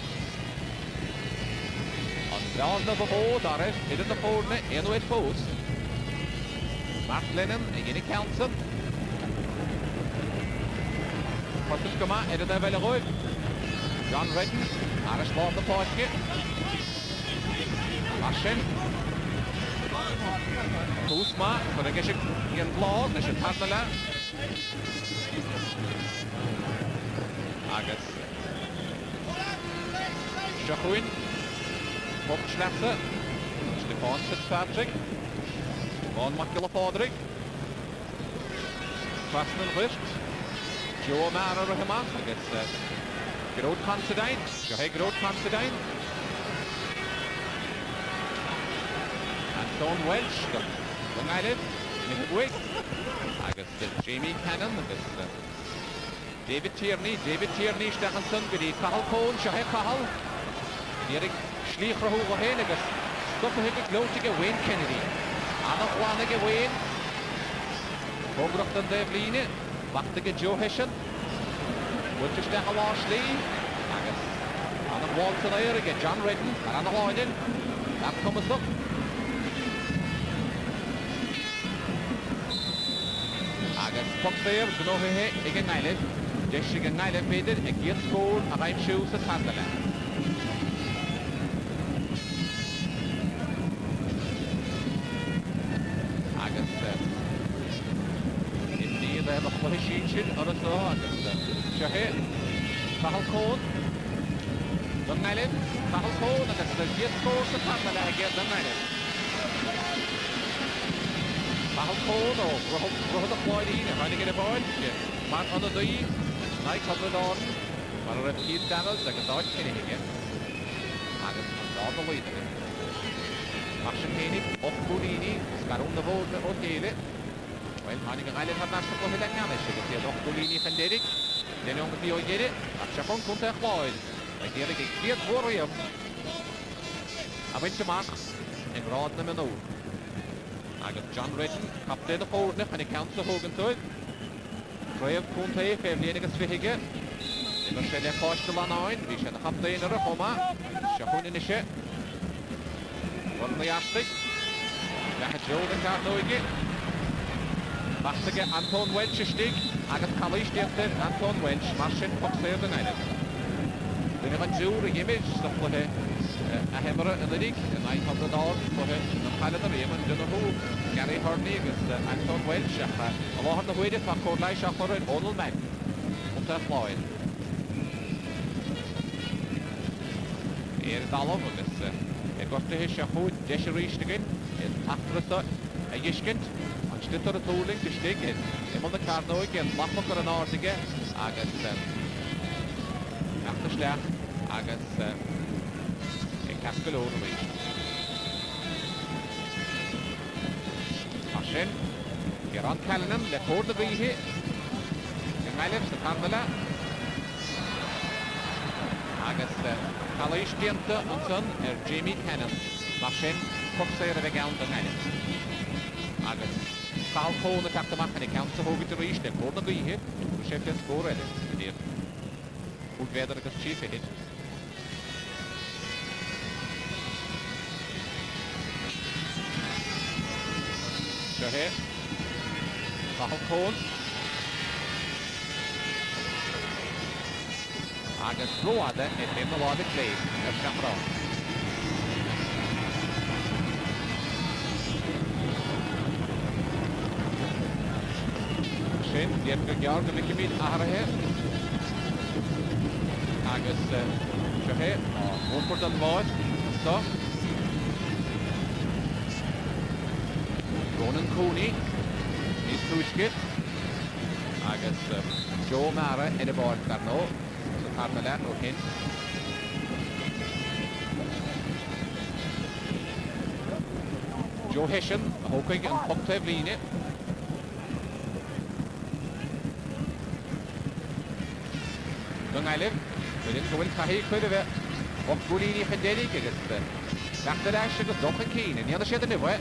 Speaker 1: On the ground of the hole, Doris, it is the forward, in the post. Matt Lennon, again, Council. Fortuskoma, Edda Velleroy, John Redden, Irish ball the pocket. Martin. Kusma, for the Geshik in Blog, the Shatadala. Agus. Shahuin, Bob Schlaffer, Stefan Fitzpatrick, Von Makula Fodrick, Krasnan Wist. Joe Mara Rahman, I guess, Grode Considine, Shaheg Grode Considine. Anton Welch, Young Island, Nick I guess Jamie Cannon, I guess David Tierney, Stachanson, Gudi Cahal Cohn, Shaheg Cahal, Erik Schliechrahu Wahen, I guess, Stoppahick Glotige Wayne Kennedy, Anna Juanige Wayne, Hogracht and Devline. Wachtige Joe Hession. Winter Stachel Ashley. Agus. Anna Walton there again. John Redden. Anna Hoyden. That comes up. Agus. Puck there. Gnohe again Nyleth. Jessica Nyleth made it. Again score. A right shoes at Handela. Agus. They have a Flahishin on a saw. Shahid, Cahal Cohn, Dunnailin, Cahal Cohn, and the Jet scores the Pamela again, Dunnailin. Cahal Cohn, or Rohda Floydine, trying to get a point. Man on the D, Nike covered on, but a repeat damage, like a dodge hitting again. And on the lead. Marshall Haney, Off-Budini, Scaron the Vote, O'Taylor. Well, Hanning and Island have not to put it down. She can see a Doctolini and Derek. Then on the field, get it. Chapon Kunta Floyd. Like the other get warrior. I went to Mark and brought them in. I got John Redden, captain of Ford, and he counts the Hogan to it. Crave Kunta, family and a Svihiga. They must say they're caused to Lanine. We should have the inner Homa. Chapon in the ship. One the Astic. That Joe the cat no again. Bachtige Anton Welch stig, Agat Kalish dieter, Anton Welch, Martin Foxer den Island. Den er en jure image, så på det a hemmere en lig, en $900 på det, en pallet men den er ho, Gary Hurling, Anton Welch, og var han høyde fra Korlai Schaffer en Onel Mann, om til Floyd. Dalov, og det godt til hisse hod, Desiree Taktrøster, Giskent, Stittar og Tooling til Stiggen. Det må det karne også en lappa for en artige. Agus efterslag. Agus en kaskel overvis. Marsen. Geran Callanan. Det får det bli. Gemeilig til Karmela. Agus Kalish Diente og sånn Jamie Cannon. Marsen. Foxer ved gaun den Island. Agus Carl Cohn attack the map and he counts the Hogan to reach them. Corner be here. Sheffield score it. Good weather against Chief hit. So here. Carl Cohn. Agus Roade and him the Lord Clay. That's Cameron. Diep gejaagd met Kemid Aharhe. Agus agus Shahé, Wolford an Maud, so. Ronan Cooney, he's Pushkit, agus Joe Mara in a board Carno, so Carmelat O'Hin. Joe Hessian, hoping and Poctev Line. Dungailiv, we didn't go in Kahi could have it. Okbulini Hederic against the Dr. Ash was Doctor Keen and the other shed in the way.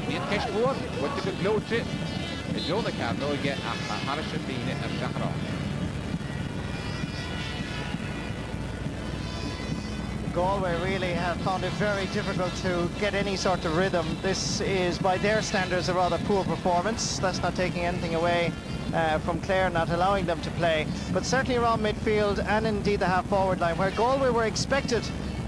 Speaker 1: Need cash for what to glow to. And Joe the Carno get a Harrison Line and Shahra.
Speaker 2: Galway really have found it very difficult to get any sort of rhythm. This is, by their standards, a rather poor performance. That's not taking anything away from Clare, not allowing them to play. But certainly around midfield and indeed the half-forward line, where Galway were expected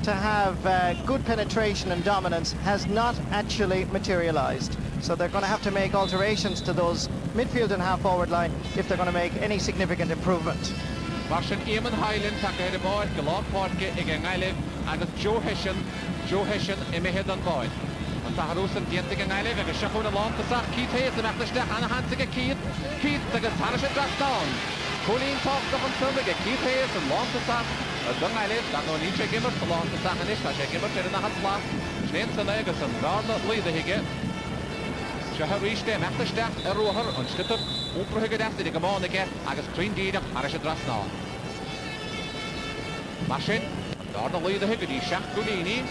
Speaker 2: to have good penetration and dominance, has not actually materialised. So they're going to have to make alterations to those midfield and half-forward line if they're going to make any significant improvement.
Speaker 1: Martian Eamon Highland tacked the ball, Galop Portke again Iliv, and Joe Hessian in my head on board. And Taharus and Dientig and Iliv, and a shuffle along to Sach, Keith Hayes, the Machlish, and a hand to get Keith, the Tarish and Draft down. Colleen talks up on Sunday, Keith Hayes, and long to Sach, Dung Iliv, that no need to give us, long to Sach and Ish, I give us in the hot slot. Schneens and Legas and Gardner lead the Higge. Shaharish, the Machlish, a roher, and Schlitter. Opruhige dette de gamanike agus trin díach Harris Drasna. Mashin, Darna Lee the Higgity, Shaq Gulini,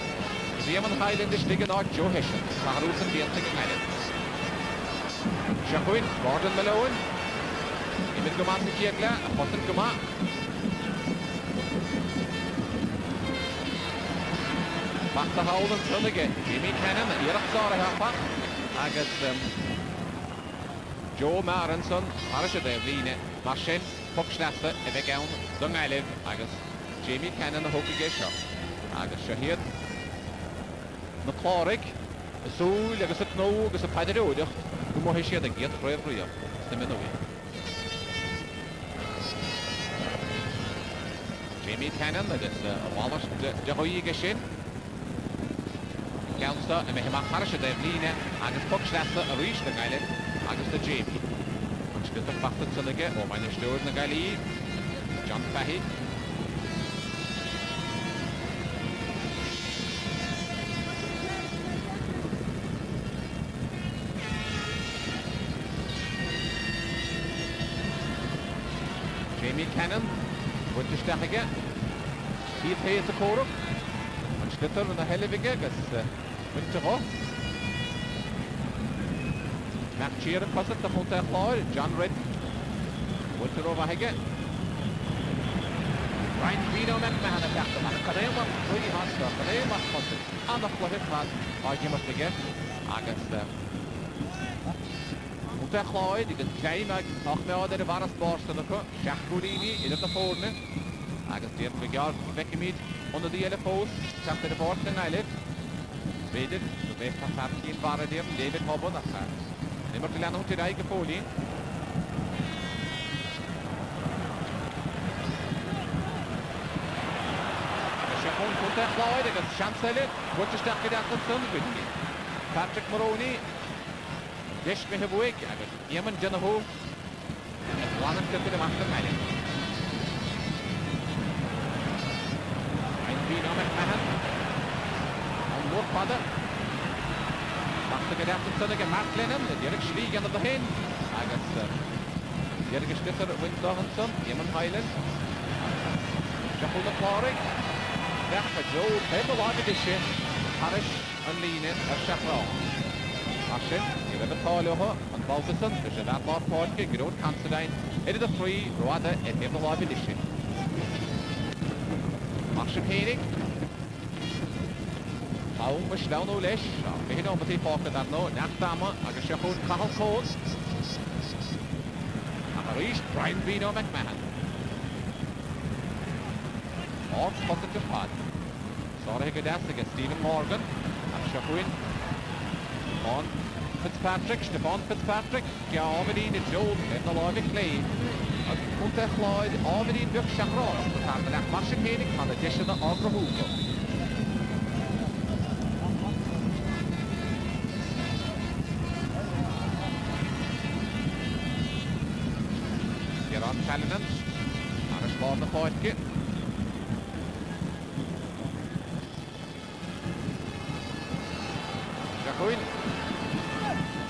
Speaker 1: Eamon Highland is digging out Joe Hessian, Saharus and Dientig and Iliv. Shaquin, Gordon Malone, Imid Gumasi Kiegla, Hotten Guma. Back to Howell and Son again, Jimmy Cannon, Irak Zara Hapa, agus Joe Marenson, Harrisha Devline, Mashin, Puckschnaffe, Evegown, Dung Iliv, agus Jamie Cannon, the Hockey Gesha, agus Shahid, McClorick, a soul, agus a Kno, agus a Padarodich, who Mohisha the Gate Brave Rio, the Minowi. Jamie Cannon, that is a Wallace Jehoy Geshin. Counter, and Mehima Harrisha Devline, agus Puckschnaffe, a reach the Iliv. Agus the Jamie. Which did the Bafton to the get, or minus Stewart and the Gali. John Fahey. Jamie Cannon. With the Stachige. Keith Hayes the Croke. And Schlitter and the Hellevige. Winter off. Mac Cheer and Pussett, the Monte Clare, John Red, Winter over Higgett. Ryan Vino McMahon attacked the man. Kareem was really hot stuff. Kareem was Pussett. And the Fluffy Pad, argument to get. Against Monte Clare, you can claim Achmeo de Varas Borston, Jack Gulini, in the Forne. Against the Vigard, Beckymede, under the yellow post, Chapter the Borston, I live. Veded, the West Pasarki in Varadim, David Hobon, Nimmer till han till Eike Folien. Sjafon komt echt Lloyd, ik heb chancele. Wordt je sterk gedacht op zo'n Patrick Maroney. Dish me have week. Yemen Janaho. En one and to the master man. Ein Vino McMahon. On more father. Macht gedacht op zo'n Mark Lennon. Dirk Schlieg aan de heen. Agus Dirk Stitter wint Dawson. Yemen Highland. Sjafon de Clare. Weg met Joe, helemaal uit de shit. Harris en Linen en Shafra. Ashin, je hebt het al over, en Balderson, dus je laat maar paardje, groot kansen zijn. Het is de free, roade, en helemaal uit de shit. Ashin Hennig. Hou me snel nou les. We gaan om het even pakken dan nou, nachtdame, als je goed kahel koos. Amaris, Brian Vino McMahon. Off positive pad. Sorry Gadas against Stephen Morgan. And Shaquin. On Fitzpatrick, Stefan Fitzpatrick. Gaumedy, the Joel, and the Lobby Clay. Punta Chlóid ábhaín bheag seachrás tá na mar sin hénig tá na deisina ágrahúga. Geran Callanan ar spád na fáidge. Jachuin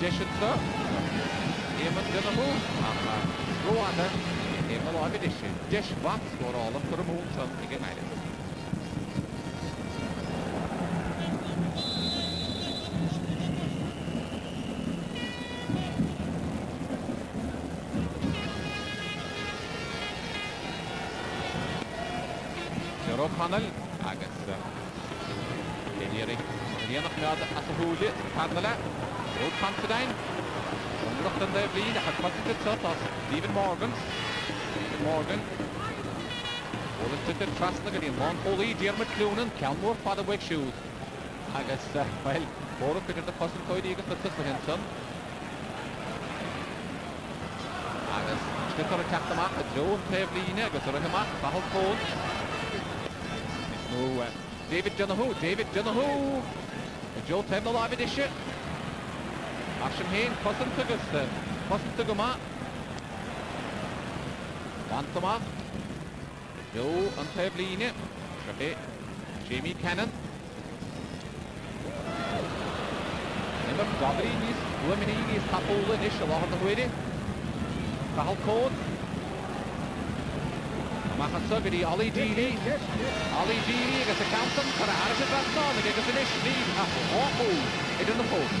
Speaker 1: deisina éman dyna hw rwan éman o afid eisiau. Deis wat o'r olaf gyda mŵn son i gynnaid. Rob Hanel agus Erik Rianach mead at y hwli Hanela Rob Considine Ymrocht yn dde blin ac ac ac ac ac Stephen Morgan O'r ystod tras na gyda'n mon holi Diarmid Cloonan Celmwr fad y weg siwd agus wel bwrw gyda'r dy posin coed i agos lytys o hyn son agus styr y cacht yma y dro yn pef blin agos yr yma bahol ffôn David Donahue. Joe Tebna live edition. Asham Hain, Cousin Tugama. Wantama. Joe and Tebline. Jamie Cannon. Number Gabriel, women is Tapola, Nish, a lot of the way. Bahal Code. Machan sugadi Ali Dili agus accountant para Irish Raston agus finish lead awful it in the post.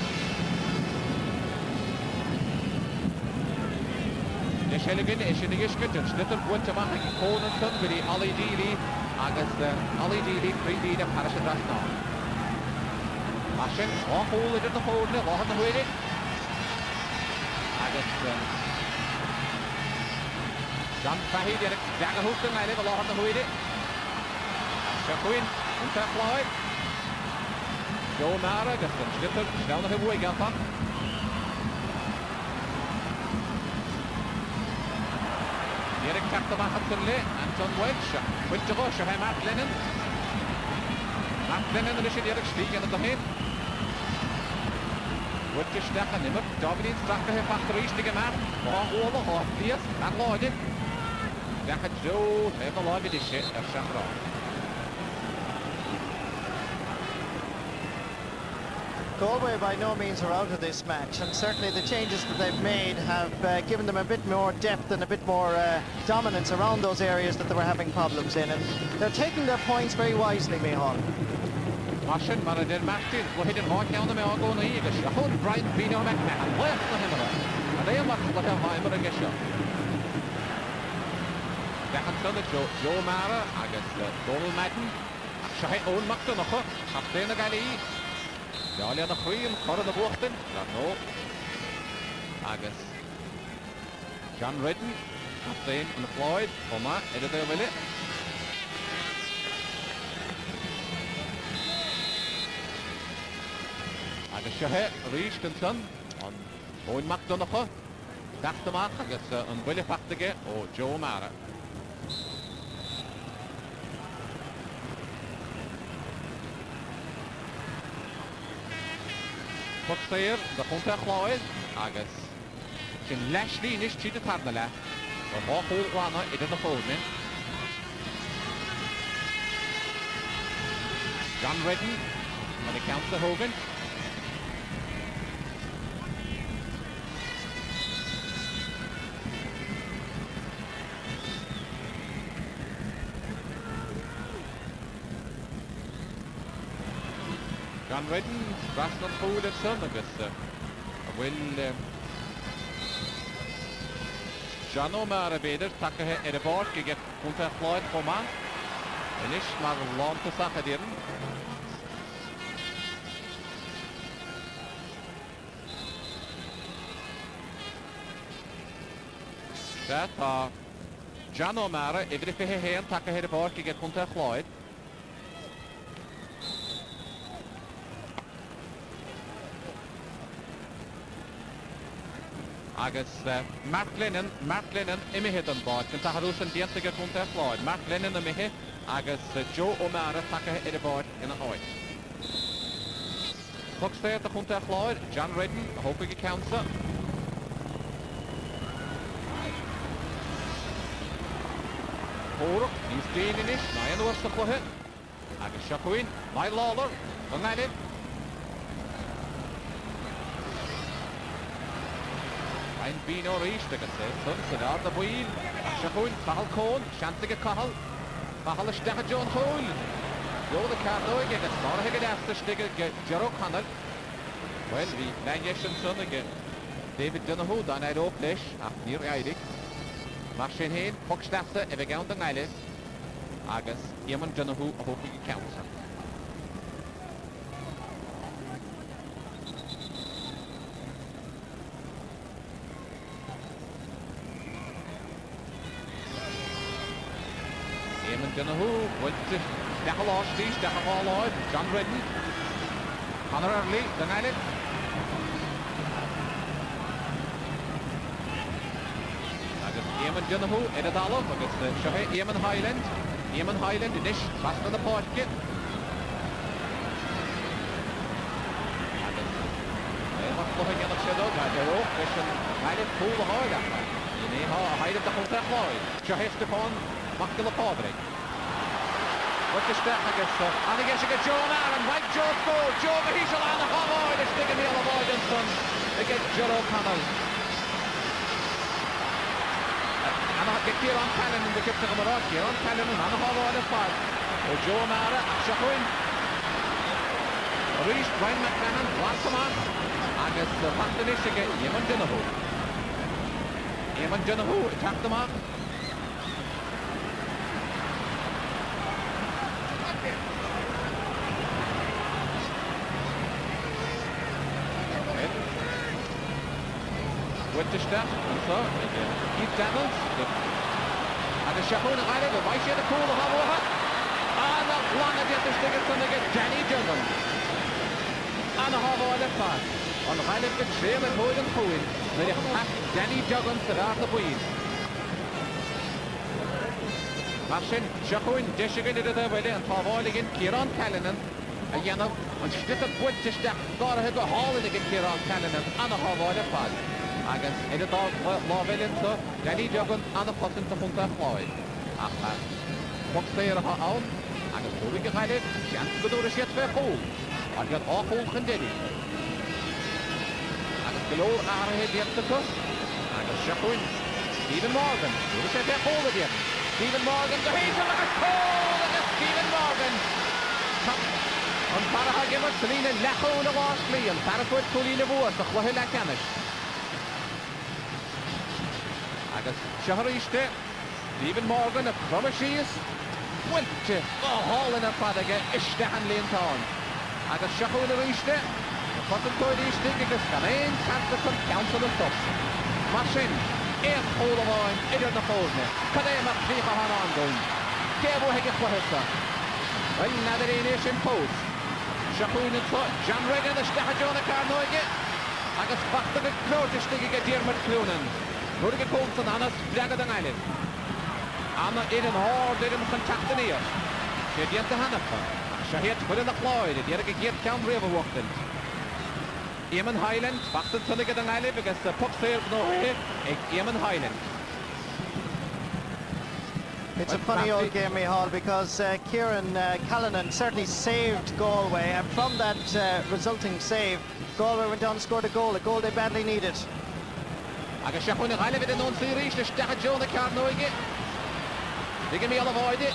Speaker 1: Nish Helligan is in the Ishkit and Snitton Winterman and Conan Sugadi Ali Dili agus Ali Dili 3D of Irish Raston. Mashin awful it in the post a lot of the way. Agus John Fahid Eric Jagahooton I live a lot on the Huidi. Shaquin, Punta Chlóid. Joe Mara, Gustin Schlitter, down the Highway Gaffa. Eric Captama Hudson-Lee, Anton Welch, Winter Rush, Matt Lennon. Matt Lennon, the Richard Eric Stiegen at the head. Winter Steffen, Nimmer, David Stracker, Factory, Stigeman, all the hot players, and Lloyd. Decad Joe, have a live edition of Shahra.
Speaker 2: Galway by no means are out of this match, and certainly the changes that they've made have given them a bit more depth and a bit more dominance around those areas that they were having problems in, and they're taking their points very wisely, Mihal.
Speaker 1: Martin, Maradin Martin, Wahid and Hawk down the Mago Naga, Shahud, Brian Pino McMahon, left the Himmler, and they are much like a Heimer and Gesha. Dechan son Joe Mara, agus Donald Madden, Shahid Owen McDonough, Captain Gali, Dalia the Queen, Cora the Buchten, no, agus John Redden, Captain and Floyd, Oma, editor Willie. Agus Shahid, reached and son, on Owen McDonough, Dachtamach, agus on Willie Pachtige, or Joe Mara. Puxtair, the Punta Chlóid, agus sin leisli nish chi de tarnala, or hawful rana it in the folding. John Redden, when he counts the Hogan. John Redden, Raston Food and Son, agus will John O'Mara Bader, Takahe Edabord, get Punta Chlóid Homan, and Ish Mar Lonta Sachadirin. That John O'Mara, every Pehe and Takahe Edabord, get Punta Chlóid. agus Mark Lennon imimehead an báid gan taharús an dianta go chunta fláid. Mark Lennon imimehe agus Joe O'Mara take ar a báid ina áid. Puck's there to chunta fláid, John Redden hoping it counts up. Hórach, níos déanaan is, ná an uair sa chluithe. Agus Siachuin, Niall Lawler, an Gailin. Ein bín ó ríist agus sun sy'n ar da bwil. Siachuin, Cahal Côn, Siantig y Cahal. Cahal ysdech a John Hwyl. Joel y Carnoig agus Norhig yn efterstig y Gerog Hanel. Wel, fi Lanyesh yn sun ag David Dunahu, dan eir o Flesh, ach nir eidig. Mar sy'n hyn, Puck stafsa efo gawn yng Ngailis. Agus, Eamon Dunahu a hwg i count. Eamon Dunahu, wylt dechal ostis, dechal oed, John Redden. Connor Early, yng Ngailis. Eamon Dunahu, Edadalov, agus Shahe Eamon Highland. Eamon Highland in ish, fast on the pocket. Wat nog een shadow, maar de rook is een hele coole hoida. Nee, hij heeft de contact nooit. Shahe Stefan, makkelijk padre. Wat is dat? En ik is het Joe Allen, Mike Joe scored. Joe Mahishal aan de Hawaii, de stikken heel avoidance van against Joe O'Connell. Get Kieran Callan in the kip to Camarad. Kieran Callan and Hannah Hall on the part. Joe Mara, Shahuin. Reached Ryan McCannon, Ransaman. Agus the Pantanish again, Eamon Dunahu. Eamon Dunahu attacked the mark. With the step, and so Keith Daniels. And the Shahuin Island, the Vice the Cool of Havoha. And the one of the stickers on the Danny Duggan. And the Havoha the pass. On the Highland the trail and hold and cool. They have Danny Duggan to the wheel. Martin Shahuin, Deshigan to the way and Havoha again, Kieran Callanan. A Yanov, and Stifford Wood to step. God, I go haul in again Kieran Callanan and the Havoha the pass. Agus editá lábhéilinn Danny Duggan an a posin ta chunta chláid. Ach, Puck séir a ann, agus búrig a chaile, seans go dúra siad fé chól. A giad á chól chundédi. Agus golóir áirithe dianta tu. Agus Shahuin, Stephen Morgan, dúra sé fé chól a diant. Stephen Morgan, go héisam agus chól agus Stephen Morgan. An paraha gimmer Selina lechó na bháslí, an parafuid cúlína bhuas a chluithe le canis. Agus Shahariste, Stephen Morgan, a Cromashias, went to Hall in a Padaga, Ishtahan Linton. Agus Shahu in the Riste, the Cotton Toy Ishtig, agus Kanain, Canterton, Council of Tops. Martin, Hall of Oin, Idder the Fosne, Kadema, Kliha Hanandon, Kevo Hegefahessa. Well, now the nation post. Shahu in the Tot, John Regan, the Stahajona Carnoige, agus Fakta the Clotistig, a Dearmot Clunan. Nodig het komt van Anna's Bragga den Eilen. Anna in een hoor, dit hem contact in hier. Ze heeft de handen van. Ze heeft goed in de klooi, die heeft gegeven kan reven wachten. Eamon Highland, wachten toen ik het den Eilen, because the puck sailed no way. Eamon Highland.
Speaker 2: It's a funny old game, Micheál, because Kieran Callanan certainly saved Galway, and from that resulting save, Galway went on and scored a goal they badly needed.
Speaker 1: Agus Shahuin yn hael efo yn series, le stach Joe na Carnoige. Digyn mi avoid it.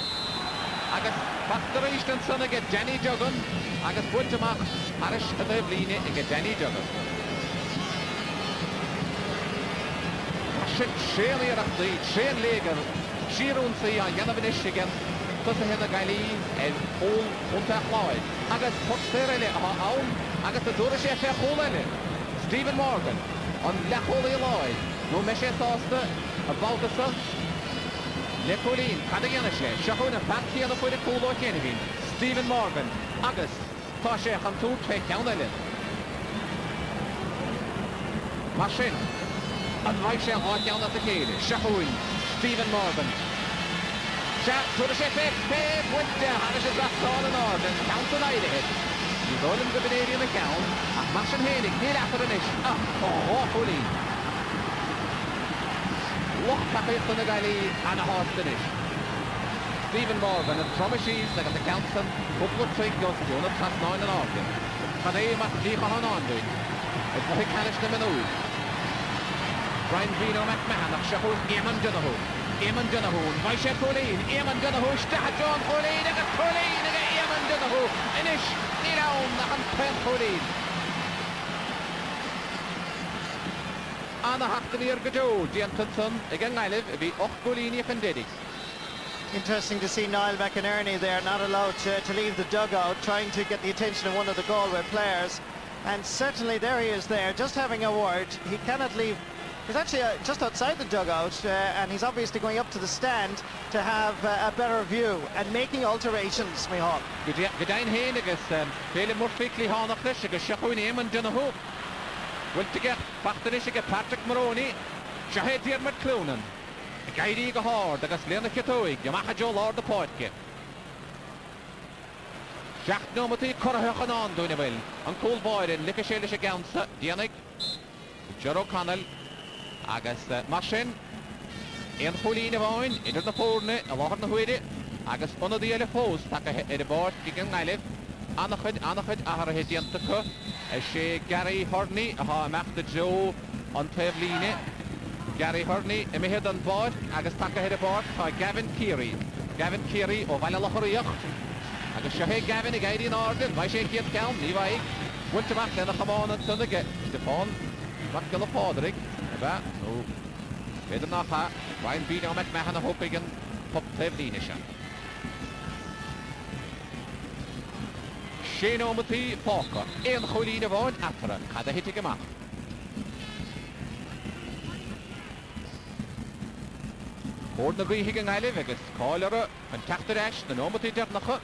Speaker 1: Agus factor eist yn son ag Danny Duggan. Agus bwynt yma, Harish y ddeflini ag Danny Duggan. Asyn tren i'r achdi, tren leger. Siarwn si a Ianaf yn Ishigan. Tys y hyn y gael I hwl hwnta chlawyd. Agus potser ele a awn. Agus y dŵr eisiau eich hwl ele. Stephen Morgan. On lechol I loed. No meshe sásta a báltasa. Lecholín, cadagiana sé. Shahuin a banki an a fuid a cúló chénihín. Stephen Morgan. Agus. Tá sé chan tú tre ceanna lin. Mar sin. an bhaid sé áiteanna a chéile. Seachúin, Stephen Morgan. Tuair sé fé buinte haine sé drastáil an áden, count an airithe. Ní bhfuil go bnéirí na ceann, ach mas an hénig, níl afar an is. Chulín. Loch pachaíocht na gailí an a hástan is. Stephen Morgan yn tromisís ag an the council cwpl o treig gosdiwn yn tras 9 yn orgyn. Pan ei mat lich o hon ondwyd. Yd fwy canis na mynwyd. Brian Vino McMahon ag siachwyd Eamon Dynahw. Eamon Dynahw, mae eisiau Chwlin. Eamon Dynahw, stad John Chwlin ag y Chwlin ag Eamon Dynahw. Inish, ni lawn ag yn pen Chwlin. Anna hachtan i'r gydw, Diantonson ag yng Ngailif y fi och Chwlin i Chyndidig.
Speaker 2: Interesting to see Niall McInerney there, not allowed to leave the dugout, trying to get the attention of one of the Galway players. And certainly there he is there, just having a word. He cannot leave. He's actually just outside the dugout, and he's obviously going up to the stand to have a better view and making alterations, Mihal.
Speaker 1: Gyda'n hyn agos, Fele Murphy Hannach leis agos siachwyn Eamon Dynahw. Wiltige, Bachtan is agos Patrick Maroney, Shahed Diarmid Cloonan. Gairi go hard agus Lena Ketoig, Yamaha Joe Lord the Poitke. Jack Nomati Corahachan on Dunaville, and Cool Boyd in Lickashelish against Dianik, Jero Connell, Agus Mashin, Ian Hulina Vine, into the Forne, a lot of the Huide, Agus one of the LFOs, Taka at the board, Gigan Nilif, Anachid, Aharahidian Tucker, as she Gary Horney, a Mac the Joe on Tevline. Gary Hurney, imi head on board, agus taka head aboard, Gavin Keary. Gavin Keary o Valle Lochriach. Agus Shahe Gavin ag Aidy in Orden, vai sé kiet count, ni vai. Winter back then a chamon and Sunday Stefan, Mac Gilla Podrick, eba, no. Better not ha, Brian Vino McMahon a hoping and Pop Tevlinisha. Shane Omati, Parker, Ian Chulina Vaughan, Atra, had a hitting him up. Hoort na bhí higan Ngailif agus cáileara an teachtar eis na nómatí dearnacha.Únta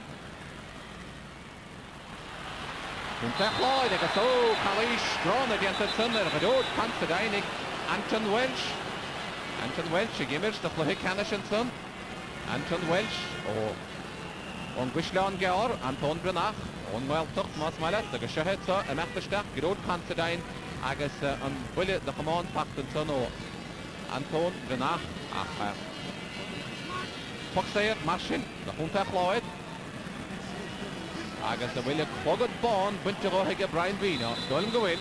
Speaker 1: chláid agus chalís strán a dianta sun ar gadód pansa dainig Anton Welsh. Anton Welsh a gimmers na chluhi canis an sun. Anton Welsh o'n gwisleán gear, Anton Brynach, o'n Weltocht mas mailet agus sehed sa a mechtasteach gadód pansa dain agus an bwile na chamán pacht an sun o Anton Brynach ach Foxair, Marsin, the Hunta Cloyd. Agus the Willie Clogged Bond, Winter Higa Brian Vino, Dolan go in.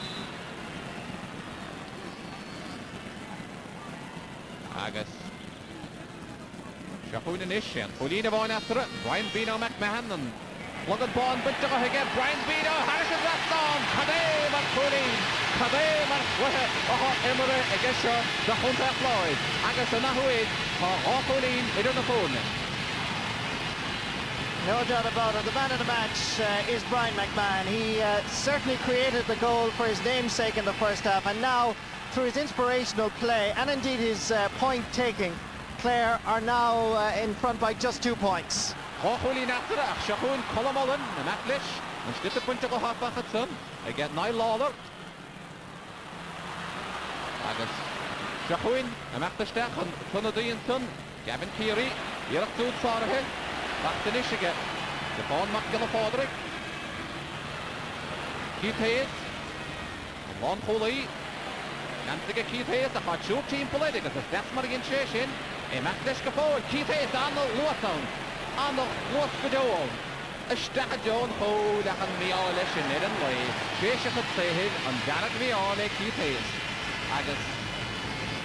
Speaker 1: Agus Shahun and Ish and Paulina Vaughn after it, Brian Vino McMahon and Clogged Bond, Winter Higa, Brian Vino, Harrison Raston, Kadeh McCooley. Kadeh McCooley, Emery, Agesha, the Hunta Cloyd. Agus and Nahuid. In on the phone.
Speaker 2: No doubt about it. The man of the match is Brian McMahon. He certainly created the goal for his namesake in the first half, and now through his inspirational play and indeed his point taking, Clare are now in front by just 2 points.
Speaker 1: Shahwin, a machterstach on Tunadinton, Gavin Keary, Yerachtud Sarahil, back to Nishiga, the Pawn Makilla Fodrick, Keith Hayes, Lon Holy, Nantiga Keith Hayes, a hot shoot team politic, as a Steph Marian Shashin, a Machdeshka forward, Keith Hayes on the Luatown, on the Luat Video, a Stadion Ho, that can be all less in Eden Way, Shasha could say him, and Janet Viole, Keith Hayes. Agus.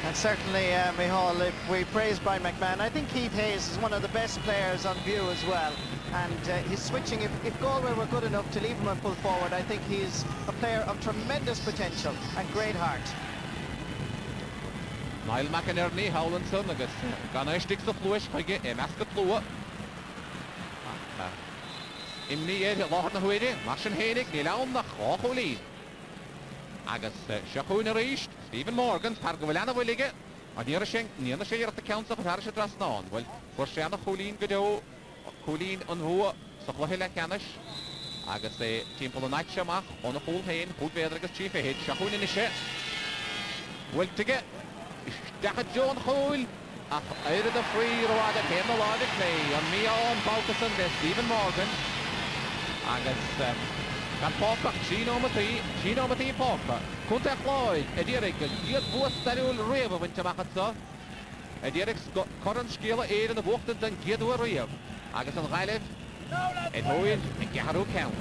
Speaker 2: And certainly, Mihal, if we praise Brian McMahon, I think Keith Hayes is one of the best players on view as well. And he's switching, if Galway were good enough to leave him at full forward, I think he's a player of tremendous potential and great heart.
Speaker 1: Niall McInerney, Howlandson, agus gan sticks the fluish, Hige, Mascot Lua. Imni Loch na Huide, Martin Heinig, Nilaun nach Rocholi. Agus Shahun Rish, Stephen Morgan, Pargovilana Willige, and near the share at the council of Harris Drasnon. Well, for Shana Hulin Gado, Hulin on Hua, Sohila Canish, Agus the Temple of Night Shamach, on a full hand, Hood Vedrigas Chief ahead, Shahun in the shed. Well, to get Dechad John Hole. Out of the free road came the Lord of Clay. On me on focusing this Stephen Morgan. Agus gan Páca, Chino Mati Páca. Kunta Floyd, Edirik, Giat Buastarul River when Tamakatsa. Edirik Coran Skilla aid in the Buchtan and Gidu River. Agus on Ralev, and Hoyle, and Gaharu Count.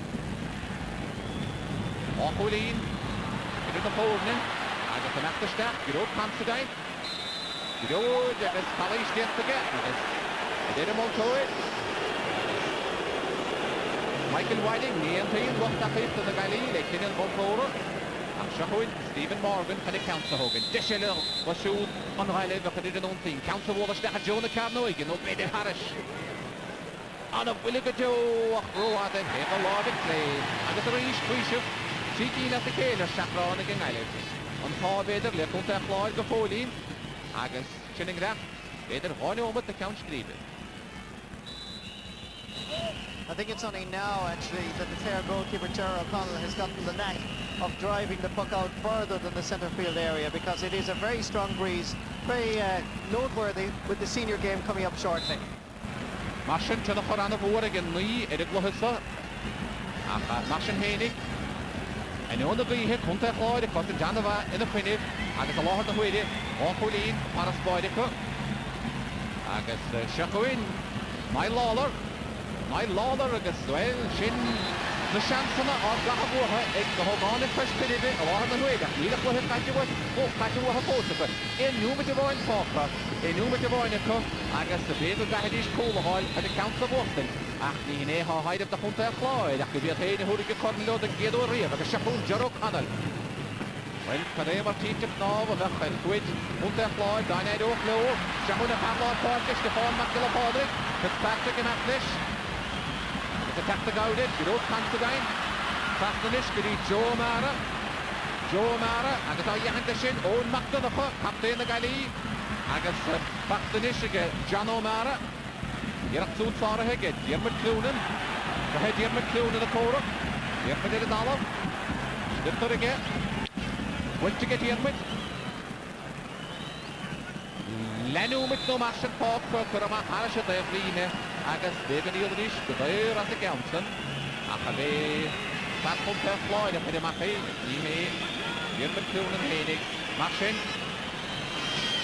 Speaker 1: Ochulin, it is the Poland, Agus an after staff, Giro Considine. Giro, Agus Palish gets the get. It did a Montoy. Michael Whiting, Niantin, what the fifth of the Galway, like Kinnan Bonfora. Shahoin, Stephen Morgan, can it count the Hogan? Dishel was shown on the high level, but it don't think. Count the Wallace, that Jonah Carnoigan, no Bede Harris. On a Willigajo, Road, and have a lot of play. And the Reach, Bishop, Cheeky at the Kaler, Shakron again Island. On Paul Bader, Leconta Floyd, Gafolin, Agus, Chinningraf, Bader, Hono, but the Count Screaven.
Speaker 2: I think it's only now, actually, that the Clare goalkeeper, Tara O'Connell, has gotten the knack of driving the puck out further than the centre field area, because it is a very strong breeze, very noteworthy with the senior game coming up shortly.
Speaker 1: Martin to the Horan of Oregon, Lee, Eric Lohissa, Martin Hennig, and on the B here, Kunta Floyd, Cotton Janova in the Quinniv, Agus a lot of the Huide, Ochulin, Paras Boydico, Agus Shakuin, my Lawler. My Lawler agus well shin the chancellor or Blackwater ag the Hogan first period a lot of the way that neither will have Kajuwa Hosaka in Numativoin Popper in Numativoin agus the Basil Gahadish Cola Hall at the Council of Boston Achni Neha Hyde of the Hunter Floyd that could be a Hayden Hurricane Cornlo the Gedo Ria like a Shapun Jaro Connell. Well, Kadema teacher now with a quid Hunter Floyd, Dinado Flow, Shapuna Pamela Portish, the form Macula Podrick, Fitzpatrick and Atlish. The attack the Gaudit, Giro Considine, Fastanish, Giri Joe Mara, Agus Yahandashin, Owen McDonough, Captain the Galway, Agus Fastanish, John O'Mara, Yeratsun Saraheg, Diarmid Cloonan, the head Diarmid Cloonan the Cork, Diarmid the Dollar, Lifter again, went to get Diarmid. Lenu mit no Marshall Park for Kurama Harish at the Frine, Agus David Ildrish, the Bear at the Council, Ahabe, Platform Floyd, and Pedemafe, Nime, Diarmid Cloonan Hennig, Martin,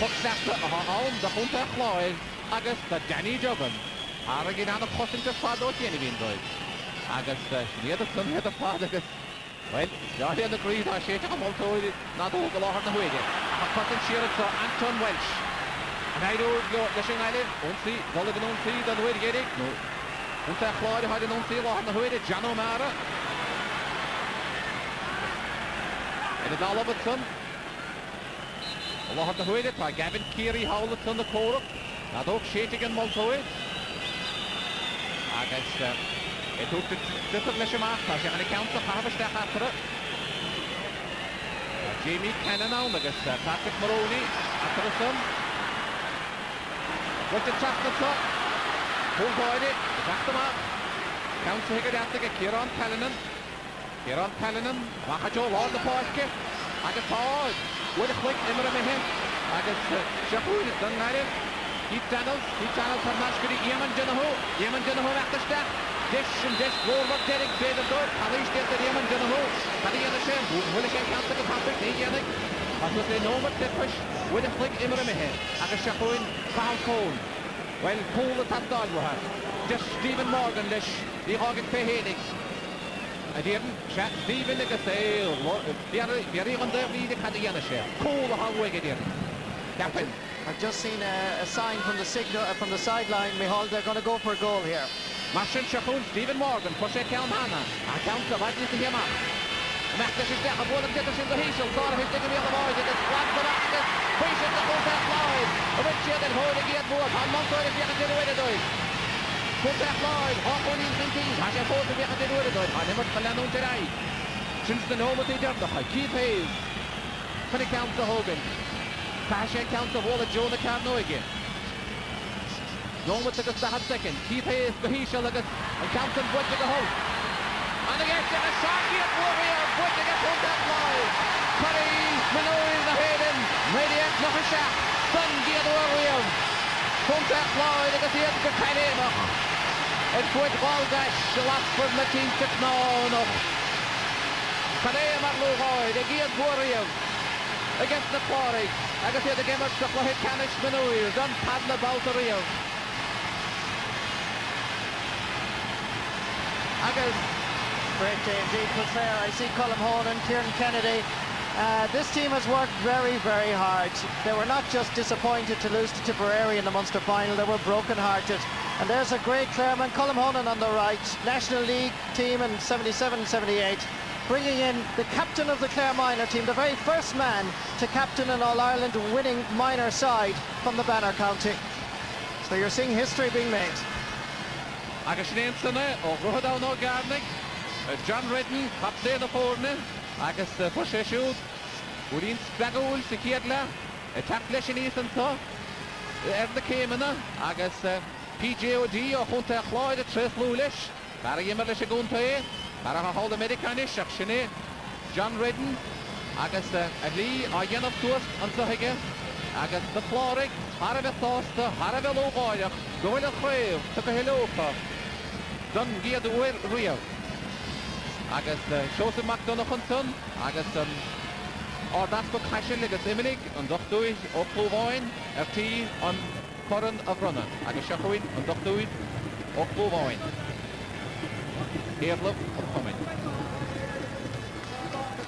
Speaker 1: Fox after Ahon, the Hunter Floyd, Agus, the Danny Jobbin, Aragin and the Cossin to Fado Jenny Boy, Agus, near the sun here the Fadagus. Well, you're here in the green, I shake a multi, not all the law on the way. A cotton shear to Anton Welsh. And I don't go, the Shing Island, don't see, Gulligan don't see, the way to get it. No. Hunter Floyd, I don't see a lot on the way to John O'Mara. And it's all of it, son. A lot on the way to Gavin Keary Howlett on the Cork. Now don't shake again, multi. I guess, it took the different Lishamark, I can account the harvest after it. Jamie Cannon now, I guess Patrick Maroney after the son. What's the chocolate up? Full body, back them up. Counts the Higgard after Kieran Callanan, Mahajo, Lord the Parker. I guess hard. With a click, Imra Mehin. I guess Shapoon, done that. Heat Daniels from Nashkiri, Yemen Janaho after step. Dish, Warwick, Derek, David Dodd, Alish, get the Yemen Janaho, Paddy and the Shem, Willishan counts the Patrick, Nijanik. As was they know what they push with a flick Imra Mehin. And a Shapoon, Val Cole. Well, Cole the top dog will have. Just Stephen Morgan, the Hogan Pehenig. I didn't chat Stephen like a sale. The other on there, the Caddiana share. Cole the Hog Wig again. Captain.
Speaker 2: I've just seen a sign from the signal from the sideline, Mihal. They're going to go for a goal here.
Speaker 1: Martin Shapoon, Stephen Morgan, Pushe Kalmana. I count the right to him up. Master is there, a ball of Gettis in the Hazel. Thought of his taking the other boys. It is flat for basket. Patient the Hunter Floyd. A bit shit and holding it board. On Montoy if you can do it. Hunter Floyd, Hawkwood in thinking. Has a fourth if you can do it. I never tell them today. Since the normal they did the Keith Hayes. Can it count the Hogan? Pasha counts the wall of Jonah Carno again. Going with the second. Keith Hayes, Bahishal, and counts them what to the host. And again, to the Saki at Warrior, putting it on that line. Curry, Manoy, the Hayden, Radiant, Nohashak. Floyd agus iad go Carémach. Fuid Galgash Lasford na team Technonach. Carémach Lúgáid ag iad Búriam against na Clare. Agus iad ag immert sa chluhid Canish Manúir. Done Padla Baltaríam.
Speaker 2: Agus great day indeed for Clare. I see Colm Hall and Kieran Kennedy. This team has worked very, very hard. They were not just disappointed to lose to Tipperary in the Munster final, they were broken-hearted. And there's a great Clareman, Colm Honan on the right, National League team in 77-78, bringing in the captain of the Clare minor team, the very first man to captain an All-Ireland winning minor side from the Banner County. So you're seeing history being made.
Speaker 1: Agus Snéansanna ó Ruthdown ó Garnig, John Redden, captain of Fórne, agus push siúd, Úrín Spagúil sa Ciadla, tap leis an Ísantá, na Céimena, agus PJOD ó chunta chláid a tres lú leis, bara immer leis a gúnta bara a hall Americanis ach sinné, John Redden, agus a lí a dhéanamh tuast an saige, agus na Chláraigh, har bheith tásta, har bheith lógáideach, gohfuil a chréimh, tu go hilópa, don giad uair riamh. Agus Seosamh MacDonagh an son, agus Ardasco Cashel agus Iminig an dochtúid ó Clúbháin tí an Corran a Brunna, agus Seachuin an dochtúid ó Clúbháin. Éirlach an chumin.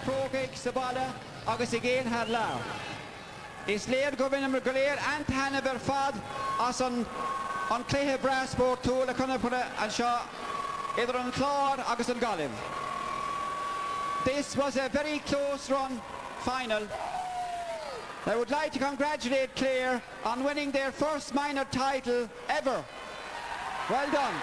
Speaker 19: Croke sa balla agus igéin had lá. Is léir go bhfuin go léir Anthana ber fad as an cléthe braspór túil a chuna pura an seo idir an Clare agus an Galway. This was a very close run final. I would like to congratulate Clare on winning their first minor title ever. Well done.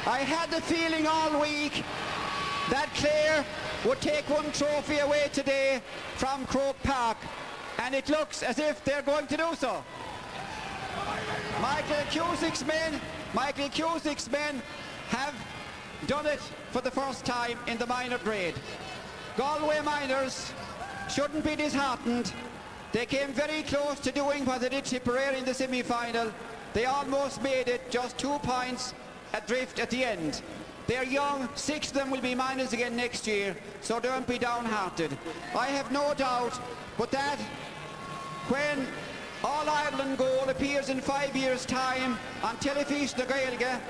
Speaker 19: I had the feeling all week that Clare would take one trophy away today from Croke Park, and it looks as if they're going to do so. Michael Cusick's men have done it for the first time in the minor grade. Galway minors shouldn't be disheartened. They came very close to doing what they did Tipperary in the semi-final. They almost made it, just 2 points adrift at the end. They're young, 6 of them will be minors again next year, so don't be downhearted. I have no doubt but that when All-Ireland goal appears in 5 years' time on Telefís na Gaeilge,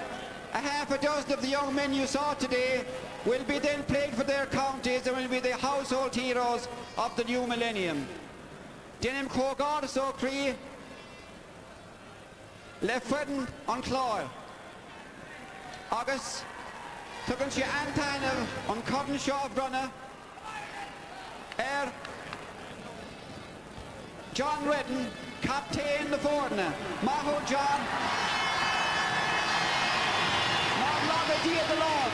Speaker 19: a half a dozen of the young men you saw today will be then playing for their counties and will be the household heroes of the new millennium. Denim Cógáir so Cree, le Fredden on Clare. Agus tugann sé Anthana on Corran Shaw Brunna. John Redden, captain the Fórne. Maho John. Mar Laga Dia the Lord.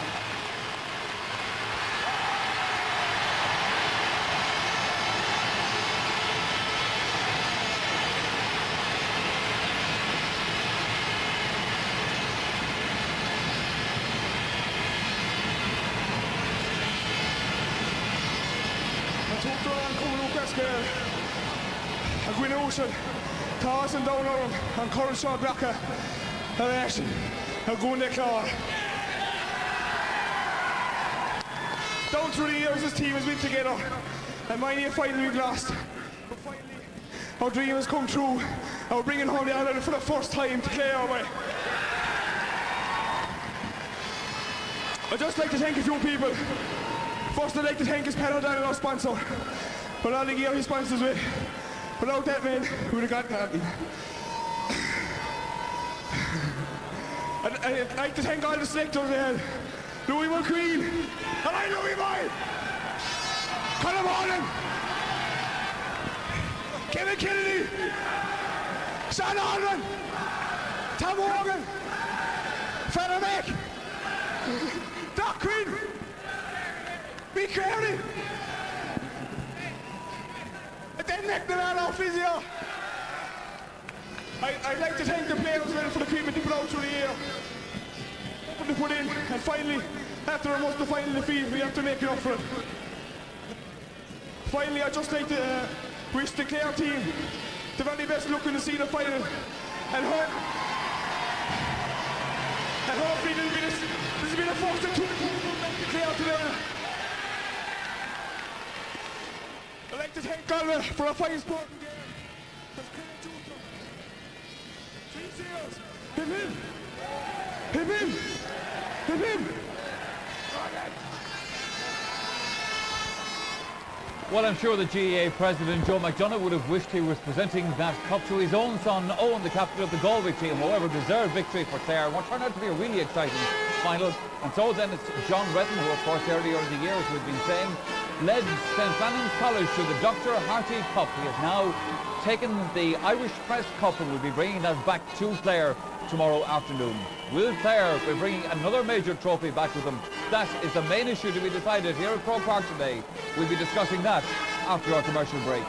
Speaker 20: A gwyn ocean, Tás and down on and Corran Shaw Braca, and action, a gwyn de Clare. Down through the years this team has been together, and many a final we've lost. But finally, our dream has come true, and we're bringing home the Ireland for the first time to Clare. I'd just like to thank a few people. First, I'd like to thank his Penn O'Donnell, our sponsor, for all the gear he sponsors with. Without that, man, we would have got nothing. And I'd like to thank all the selectors they had. Louis McQueen, and I Louis Boy, Colm Honan, Kevin Kennedy, Sean Alden, Tom Morgan, Feather Mac, Doc Quinn, Mick Crowley, and then Nick the man off physio. I I'd like to thank the players as well for the commitment they put out through the year. What they put in, and finally, after almost the final defeat, we have to make it up for it. Finally, I'd just like to wish the Clare team the very best luck in the senior final, and hopefully this will be the first of two Clare today. I'd like to thank Galway for a fine sporting game. Hit him! Hit him! Hit him!
Speaker 3: Well, I'm sure the GAA president, Joe McDonagh, would have wished he was presenting that cup to his own son, Owen, the captain of the Galway team. However, deserved victory for Clare. What turned out to be a really exciting final. And so then it's John Redden, who of course earlier in the year, as we've been saying, led St. Flannan's College to the Dr. Harty Cup. He has now taken the Irish Press Cup and will be bringing that back to Clare tomorrow afternoon. Will Clare be bringing another major trophy back with them? That is the main issue to be decided here at Croke Park today. We'll be discussing that after our commercial break.